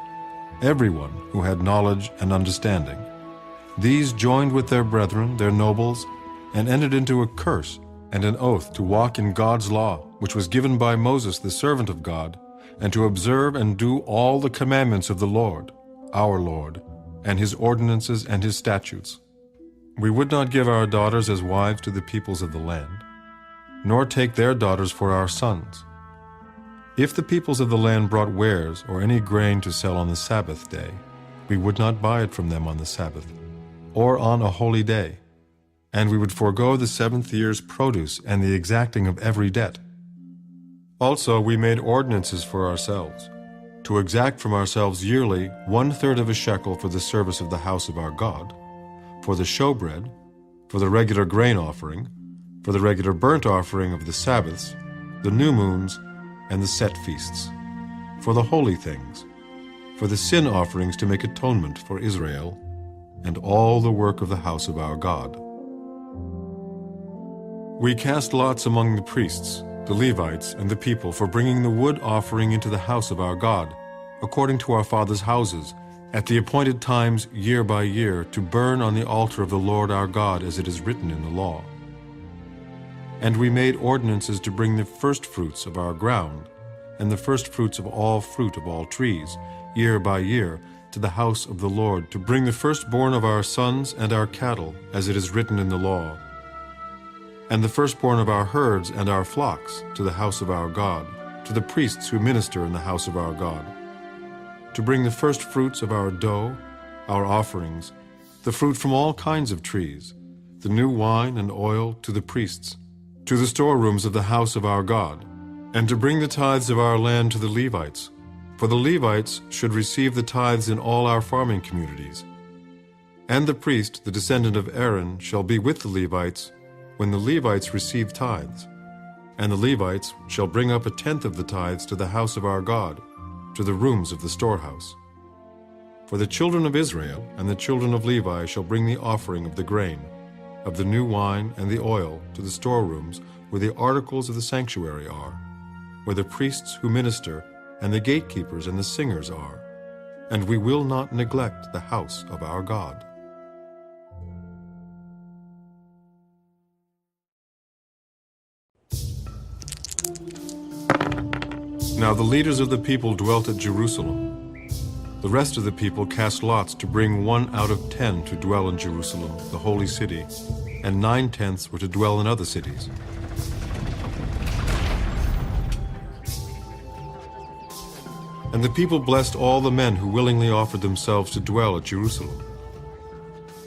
everyone who had knowledge and understanding, these joined with their brethren, their nobles, and entered into a curse and an oath to walk in God's law, which was given by Moses, the servant of God, and to observe and do all the commandments of the Lord, our Lord, and his ordinances and his statutes. We would not give our daughters as wives to the peoples of the land, nor take their daughters for our sons. If the peoples of the land brought wares or any grain to sell on the Sabbath day, we would not buy it from them on the Sabbath, or on a holy day, and we would forego the 7th year's produce and the exacting of every debt. Also we made ordinances for ourselves, to exact from ourselves yearly 1/3 of a shekel for the service of the house of our God, for the showbread, for the regular grain offering, for the regular burnt offering of the Sabbaths, the new moons, and the set feasts, for the holy things, for the sin offerings to make atonement for Israel, and all the work of the house of our God. We cast lots among the priests, the Levites, and the people for bringing the wood offering into the house of our God, according to our fathers' houses, at the appointed times year by year, to burn on the altar of the Lord our God, as it is written in the law. And we made ordinances to bring the firstfruits of our ground, and the firstfruits of all fruit of all trees, year by year, to the house of the Lord, to bring the firstborn of our sons and our cattle, as it is written in the law, and the firstborn of our herds and our flocks, to the house of our God, to the priests who minister in the house of our God, to bring the firstfruits of our dough, our offerings, the fruit from all kinds of trees, the new wine and oil to the priests, to the storerooms of the house of our God, and to bring the tithes of our land to the Levites, for the Levites should receive the tithes in all our farming communities. And the priest, the descendant of Aaron, shall be with the Levites when the Levites receive tithes, and the Levites shall bring up 1/10 of the tithes to the house of our God, to the rooms of the storehouse. For the children of Israel and the children of Levi shall bring the offering of the grain, of the new wine and the oil, to the storerooms where the articles of the sanctuary are, where the priests who minister and the gatekeepers and the singers are, and we will not neglect the house of our God. Now the leaders of the people dwelt at Jerusalem. The rest of the people cast lots to bring 1 out of 10 to dwell in Jerusalem, the holy city, and 9/10 were to dwell in other cities. And the people blessed all the men who willingly offered themselves to dwell at Jerusalem.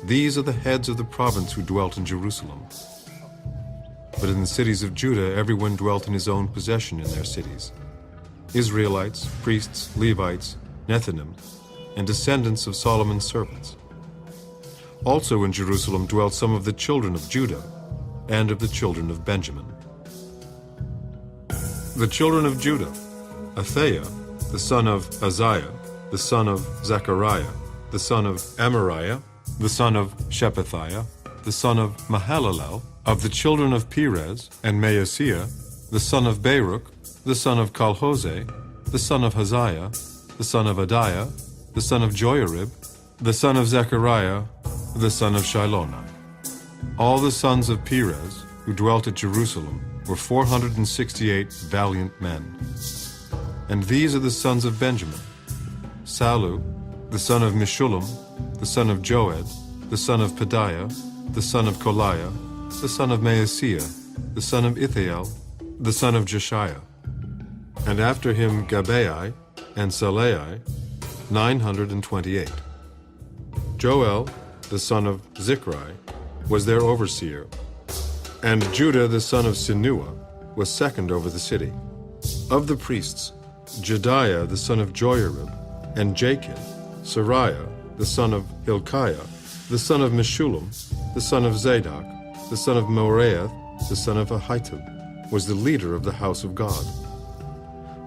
These are the heads of the province who dwelt in Jerusalem. But in the cities of Judah everyone dwelt in his own possession in their cities: Israelites, priests, Levites, Nethinim, and descendants of Solomon's servants. Also in Jerusalem dwelt some of the children of Judah and of the children of Benjamin. The children of Judah: Athaiah, the son of Uzziah, the son of Zechariah, the son of Amariah, the son of Shephatiah, the son of Mahalalel, of the children of Perez, and Maaseiah, the son of Baruch, the son of Calhose, the son of Haziah, the son of Adiah, the son of Joiarib, the son of Zechariah, the son of Shilonah. All the sons of Perez, who dwelt at Jerusalem, were 468 valiant men. And these are the sons of Benjamin: Salu, the son of Meshullam, the son of Joed, the son of Pedaiah, the son of Koliah, the son of Maaseiah, the son of Ithiel, the son of Jeshiah. And after him Gabai and Salai, 928. Joel, the son of Zichri, was their overseer. And Judah, the son of Sinua, was second over the city. Of the priests, Jediah, the son of Joiarib, and Jachin, Sariah, the son of Hilkiah, the son of Meshullam, the son of Zadok, the son of Moraeth, the son of Ahitub, was the leader of the house of God.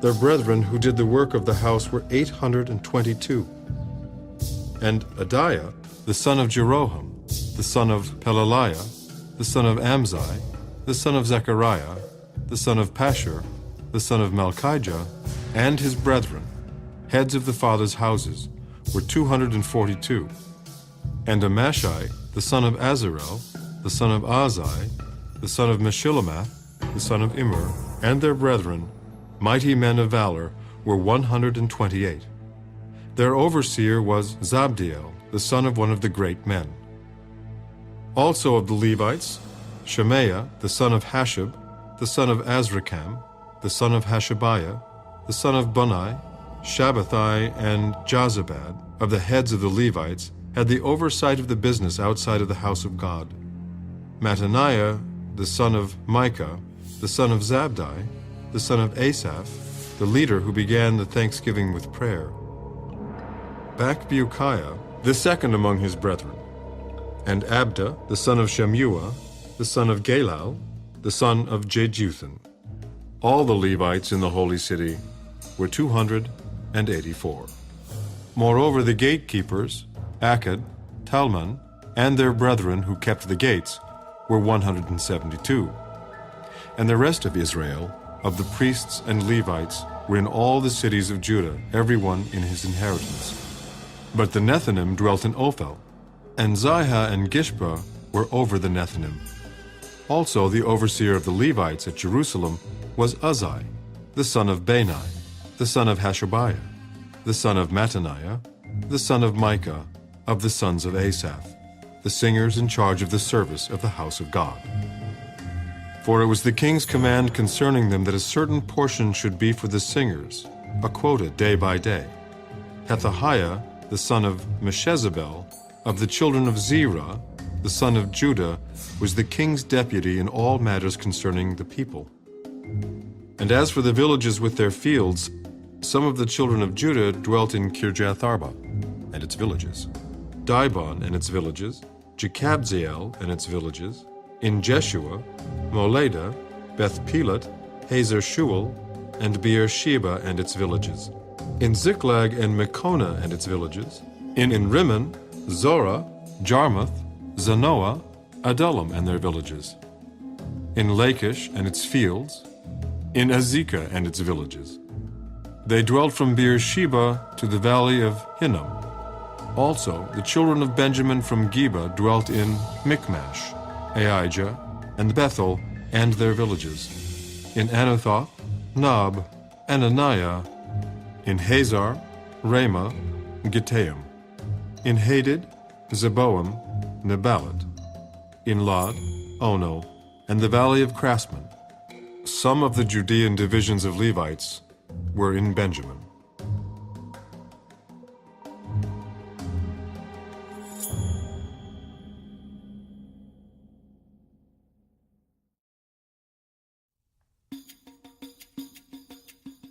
Their brethren who did the work of the house were 822. And Adiah, the son of Jeroham, the son of Pelaliah, the son of Amzai, the son of Zechariah, the son of Pashur, the son of Malchijah, and his brethren, heads of the fathers' houses, were 242. And Amashai, the son of Azarel, the son of Azai, the son of Meshillamath, the son of Immer, and their brethren, mighty men of valor, were 128. Their overseer was Zabdiel, the son of one of the great men. Also of the Levites, Shemaiah, the son of Hashab, the son of Azrikam, the son of Hashabiah, the son of Bunai, Shabbathai, and Jozabad, of the heads of the Levites, had the oversight of the business outside of the house of God. Mattaniah, the son of Micah, the son of Zabdi, the son of Asaph, the leader who began the thanksgiving with prayer. Bakbukiah, the second among his brethren, and Abda, the son of Shemuah, the son of Galal, the son of Jeduthun. All the Levites in the holy city were 284. Moreover, the gatekeepers, Akkad, Talmon, and their brethren who kept the gates, were 172. And the rest of Israel, of the priests and Levites, were in all the cities of Judah, every one in his inheritance. But the Nethinim dwelt in Ophel, and Ziha and Gishpa were over the Nethinim. Also the overseer of the Levites at Jerusalem was Uzzi, the son of Bani, the son of Hashabiah, the son of Mattaniah, the son of Micah, of the sons of Asaph, the singers in charge of the service of the house of God. For it was the king's command concerning them that a certain portion should be for the singers, a quota day by day. Pethahiah, the son of Meshezabel, of the children of Zerah, the son of Judah, was the king's deputy in all matters concerning the people. And as for the villages with their fields, some of the children of Judah dwelt in Kirjath Arba and its villages, Dibon and its villages, Jekabzeel and its villages, in Jeshua, Moleda, Beth Pelet, Hazer Shual, and Beersheba and its villages, in Ziklag and Mekona and its villages, in Rimmon, Zorah, Jarmuth, Zanoah, Adullam and their villages, in Lachish and its fields, in Azekah and its villages. They dwelt from Beersheba to the valley of Hinnom. Also the children of Benjamin from Geba dwelt in Michmash, Aijah, and Bethel and their villages, in Anathoth, Nob, Ananiah, in Hazar, Ramah, Gittaim, in Hadid, Zeboam, Nebalat, in Lod, Ono, and the valley of Craftsmen. Some of the Judean divisions of Levites were in Benjamin.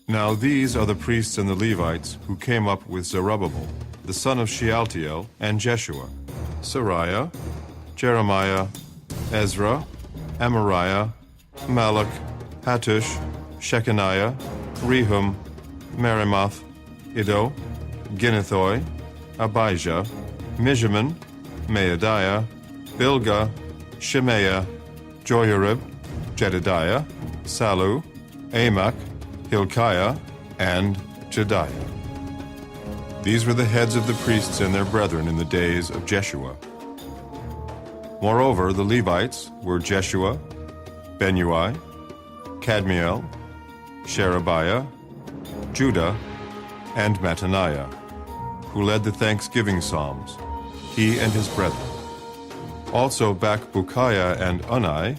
Now these are the priests and the Levites who came up with Zerubbabel, the son of Shealtiel, and Jeshua, Sariah, Jeremiah, Ezra, Amariah, Malach, Hattush, Shechaniah, Rehum, Meremoth, Iddo, Ginnethoi, Abijah, Mijamin, Maadiah, Bilgah, Shemaiah, Joiarib, Jedidiah, Salu, Amok, Hilkiah, and Jediah. These were the heads of the priests and their brethren in the days of Jeshua. Moreover, the Levites were Jeshua, Benui, Kadmiel, Sherebiah, Judah, and Mattaniah, who led the thanksgiving psalms, he and his brethren. Also Bakbukiah and Unai,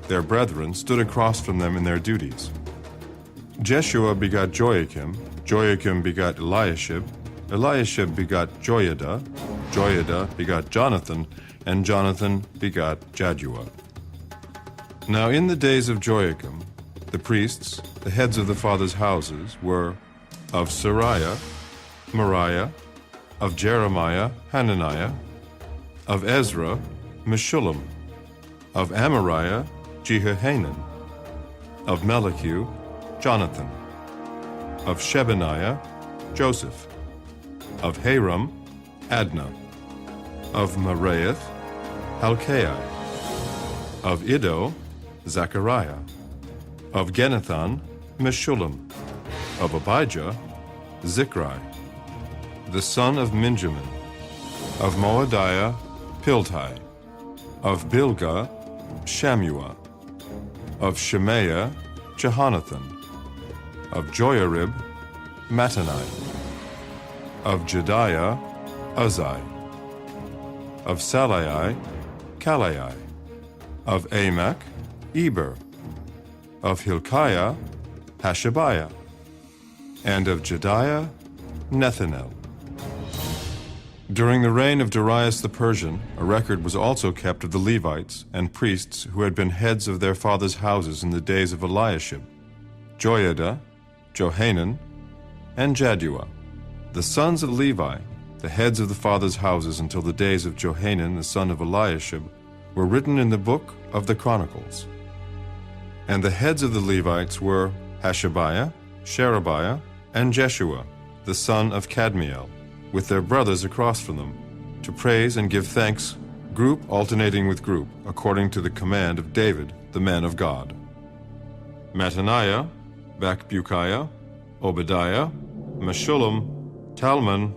their brethren, stood across from them in their duties. Jeshua begot Joachim, Joachim begot Eliashib, Eliashib begot Joiada, Joiada begot Jonathan, and Jonathan begot Jaddua. Now in the days of Joachim, the priests, the heads of the fathers' houses, were of Sariah, Moriah, of Jeremiah, Hananiah, of Ezra, Meshullam, of Amariah, Jehohanan, of Melichu, Jonathan, of Shebaniah, Joseph, of Haram, Adnah, of Meraioth, Helkai, of Iddo, Zechariah, of Genethan, Meshullam, of Abijah, Zichri, the son of Minjamin, of Moadiah, Piltai, of Bilgah, Shammua, of Shemaiah, Jehonathan, of Joiarib, Mattaniah, of Jediah, Uzai, of Salai, Kalai, of Amok, Eber, of Hilkiah, Hashabiah, and of Jediah, Nethanel. During the reign of Darius the Persian, a record was also kept of the Levites and priests who had been heads of their fathers' houses in the days of Eliashib, Joiada, Johanan, and Jaddua. The sons of Levi, the heads of the fathers' houses until the days of Johanan the son of Eliashib, were written in the book of the Chronicles. And the heads of the Levites were Hashabiah, Sherebiah, and Jeshua, the son of Kadmiel, with their brothers across from them, to praise and give thanks, group alternating with group, according to the command of David, the man of God. Mattaniah, Bakbukiah, Obadiah, Meshullam, Talmon,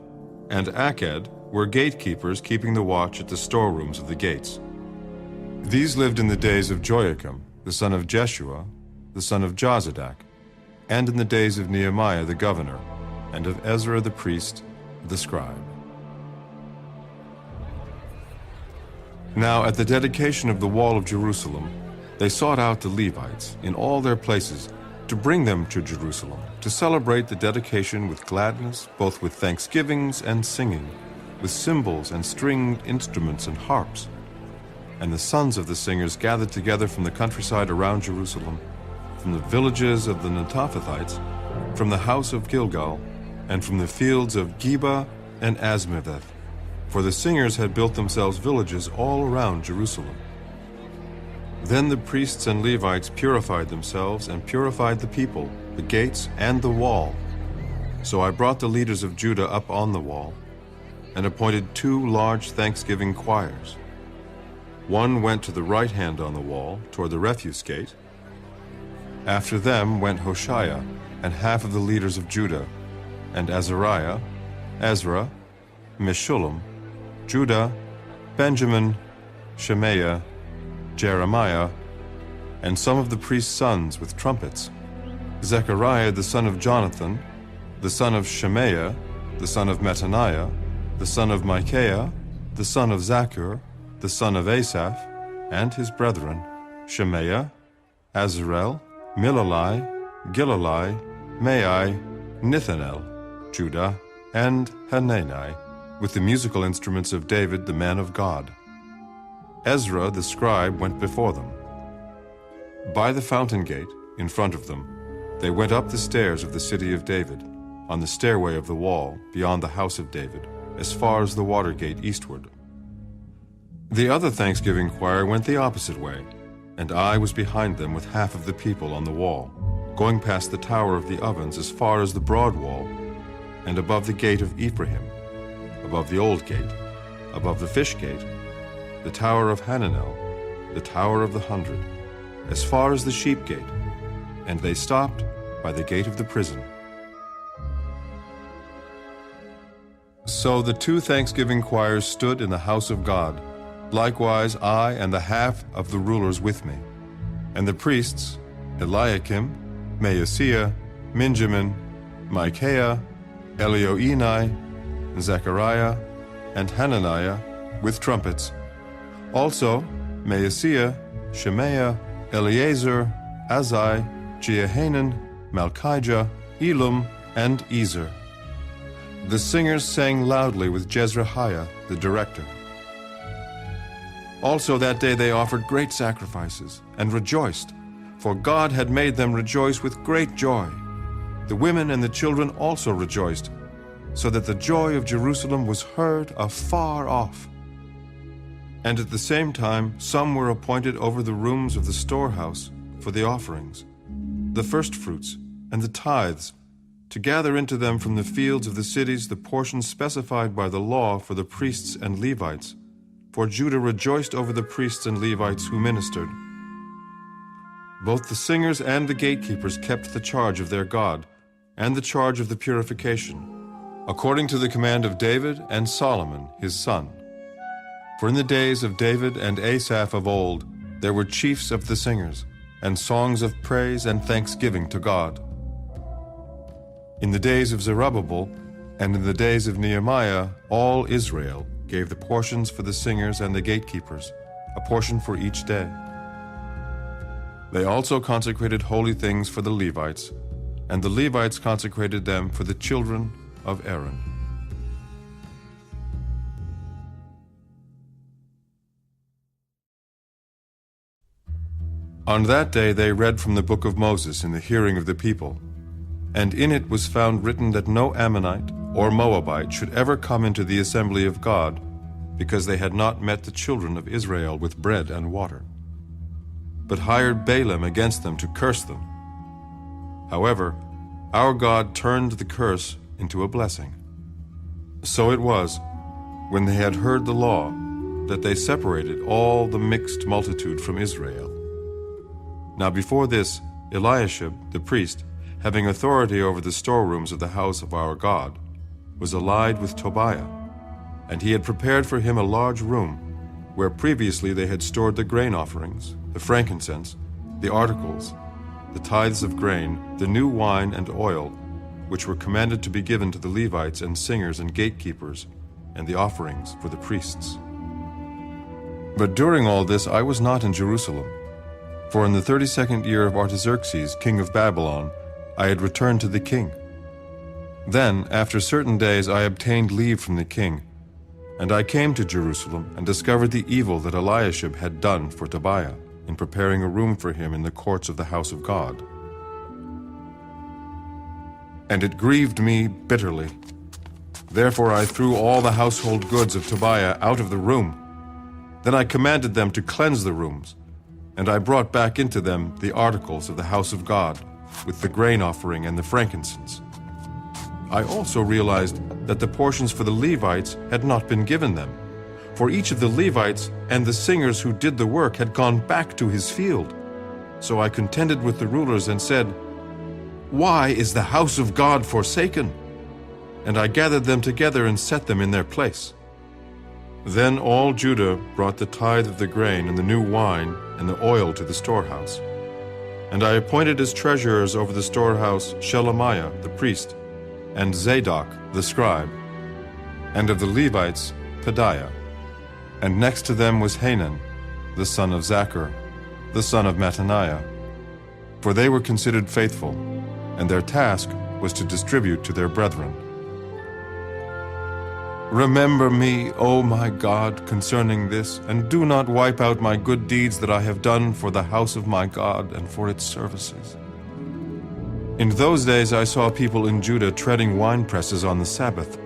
and Aked were gatekeepers keeping the watch at the storerooms of the gates. These lived in the days of Joachim, the son of Jeshua, the son of Jozadak, and in the days of Nehemiah the governor, and of Ezra the priest, the scribe. Now at the dedication of the wall of Jerusalem, they sought out the Levites in all their places to bring them to Jerusalem, to celebrate the dedication with gladness, both with thanksgivings and singing, with cymbals and stringed instruments and harps. And the sons of the singers gathered together from the countryside around Jerusalem, from the villages of the Netophathites, from the house of Gilgal, and from the fields of Geba and Asmaveth, for the singers had built themselves villages all around Jerusalem. Then the priests and Levites purified themselves and purified the people, the gates, and the wall. So I brought the leaders of Judah up on the wall, and appointed 2 large thanksgiving choirs. One went to the right hand on the wall, toward the refuse gate. After them went Hoshea and half of the leaders of Judah, and Azariah, Ezra, Meshullam, Judah, Benjamin, Shemaiah, Jeremiah, and some of the priest's sons with trumpets, Zechariah the son of Jonathan, the son of Shemaiah, the son of Mattaniah, the son of Micaiah, the son of Zaccur, the son of Asaph, and his brethren, Shemaiah, Azarel, Milalai, Gilalai, Maai, Nithanel, Judah, and Hanani, with the musical instruments of David, the man of God. Ezra, the scribe, went before them. By the fountain gate, in front of them, they went up the stairs of the city of David, on the stairway of the wall, beyond the house of David, as far as the water gate eastward. The other thanksgiving choir went the opposite way, and I was behind them with half of the people on the wall, going past the Tower of the Ovens as far as the broad wall, and above the gate of Ephraim, above the old gate, above the fish gate, the Tower of Hananel, the Tower of the 100, as far as the sheep gate, and they stopped by the gate of the prison. So the two thanksgiving choirs stood in the house of God, likewise I and the half of the rulers with me. And the priests, Eliakim, Maaseiah, Minjamin, Micaiah, Elioenai, Zechariah, and Hananiah with trumpets. Also Maaseiah, Shemaiah, Eleazar, Azai, Jehanan, Malchijah, Elam, and Ezer. The singers sang loudly with Jezrahiah, the director. Also that day they offered great sacrifices and rejoiced, for God had made them rejoice with great joy. The women and the children also rejoiced, so that the joy of Jerusalem was heard afar off. And at the same time some were appointed over the rooms of the storehouse for the offerings, the firstfruits and the tithes, to gather into them from the fields of the cities the portions specified by the law for the priests and Levites. For Judah rejoiced over the priests and Levites who ministered. Both the singers and the gatekeepers kept the charge of their God, and the charge of the purification, according to the command of David and Solomon his son. For in the days of David and Asaph of old, there were chiefs of the singers, and songs of praise and thanksgiving to God. In the days of Zerubbabel, and in the days of Nehemiah, all Israel gave the portions for the singers and the gatekeepers, a portion for each day. They also consecrated holy things for the Levites, and the Levites consecrated them for the children of Aaron. On that day they read from the book of Moses in the hearing of the people, and in it was found written that no Ammonite or Moabite should ever come into the assembly of God, because they had not met the children of Israel with bread and water, but hired Balaam against them to curse them. However, our God turned the curse into a blessing. So it was, when they had heard the law, that they separated all the mixed multitude from Israel. Now before this, Eliashib, the priest, having authority over the storerooms of the house of our God, was allied with Tobiah, and he had prepared for him a large room, where previously they had stored the grain offerings, the frankincense, the articles, the tithes of grain, the new wine and oil, which were commanded to be given to the Levites and singers and gatekeepers, and the offerings for the priests. But during all this I was not in Jerusalem, for in the 32nd year of Artaxerxes, king of Babylon, I had returned to the king. Then, after certain days, I obtained leave from the king, and I came to Jerusalem and discovered the evil that Eliashib had done for Tobiah in preparing a room for him in the courts of the house of God. And it grieved me bitterly. Therefore I threw all the household goods of Tobiah out of the room. Then I commanded them to cleanse the rooms, and I brought back into them the articles of the house of God, with the grain offering and the frankincense. I also realized that the portions for the Levites had not been given them, for each of the Levites and the singers who did the work had gone back to his field. So I contended with the rulers and said, "Why is the house of God forsaken?" And I gathered them together and set them in their place. Then all Judah brought the tithe of the grain and the new wine and the oil to the storehouse. And I appointed as treasurers over the storehouse Shelemiah the priest, and Zadok the scribe, and of the Levites Pedaiah. And next to them was Hanan, the son of Zachar, the son of Mattaniah. For they were considered faithful, and their task was to distribute to their brethren. Remember me, O my God, concerning this, and do not wipe out my good deeds that I have done for the house of my God and for its services. In those days I saw people in Judah treading wine presses on the Sabbath,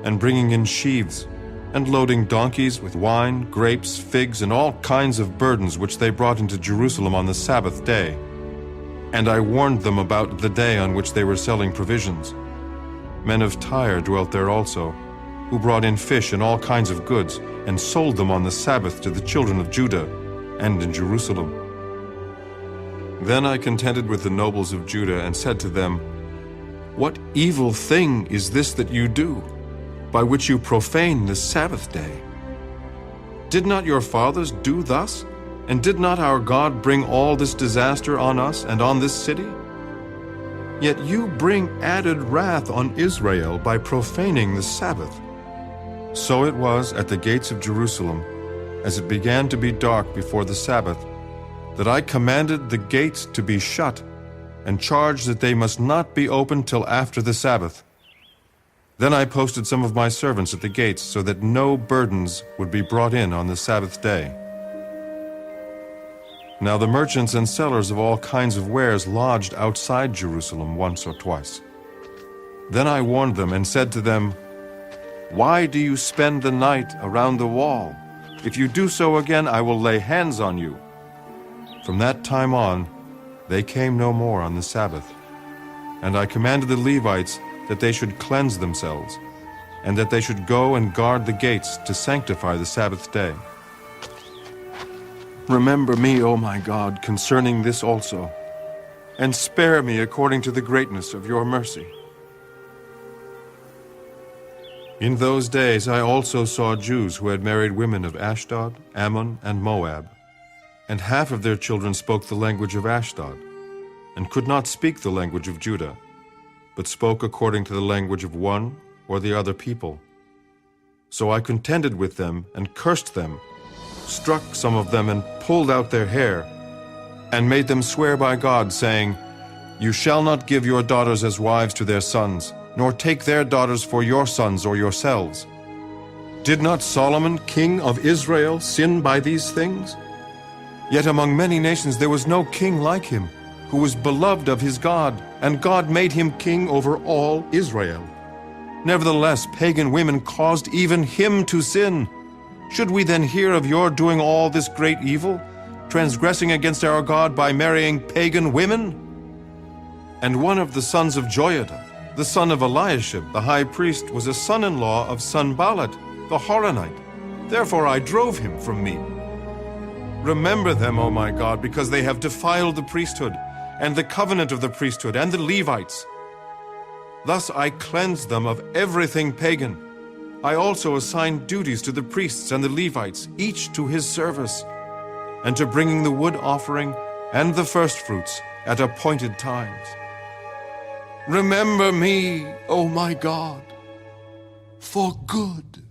and bringing in sheaves, and loading donkeys with wine, grapes, figs, and all kinds of burdens which they brought into Jerusalem on the Sabbath day. And I warned them about the day on which they were selling provisions. Men of Tyre dwelt there also, who brought in fish and all kinds of goods, and sold them on the Sabbath to the children of Judah, and in Jerusalem. Then I contended with the nobles of Judah, and said to them, "What evil thing is this that you do, by which you profane the Sabbath day? Did not your fathers do thus? And did not our God bring all this disaster on us and on this city? Yet you bring added wrath on Israel by profaning the Sabbath." So it was at the gates of Jerusalem, as it began to be dark before the Sabbath, that I commanded the gates to be shut, and charged that they must not be opened till after the Sabbath. Then I posted some of my servants at the gates, so that no burdens would be brought in on the Sabbath day. Now the merchants and sellers of all kinds of wares lodged outside Jerusalem once or twice. Then I warned them and said to them, "Why do you spend the night around the wall? If you do so again, I will lay hands on you." From that time on, they came no more on the Sabbath. And I commanded the Levites that they should cleanse themselves, and that they should go and guard the gates to sanctify the Sabbath day. Remember me, O my God, concerning this also, and spare me according to the greatness of your mercy. In those days I also saw Jews who had married women of Ashdod, Ammon, and Moab, and half of their children spoke the language of Ashdod, and could not speak the language of Judah, but spoke according to the language of one or the other people. So I contended with them and cursed them, struck some of them and pulled out their hair, and made them swear by God, saying, "You shall not give your daughters as wives to their sons, nor take their daughters for your sons or yourselves. Did not Solomon, king of Israel, sin by these things? Yet among many nations there was no king like him, who was beloved of his God, and God made him king over all Israel. Nevertheless, pagan women caused even him to sin. Should we then hear of your doing all this great evil, transgressing against our God by marrying pagan women?" And one of the sons of Joiada, the son of Eliashib, the high priest, was a son-in-law of Sanballat, the Horonite. Therefore I drove him from me. Remember them, O my God, because they have defiled the priesthood, and the covenant of the priesthood, and the Levites. Thus I cleansed them of everything pagan. I also assigned duties to the priests and the Levites, each to his service, and to bringing the wood offering and the firstfruits at appointed times. Remember me, O my God, for good.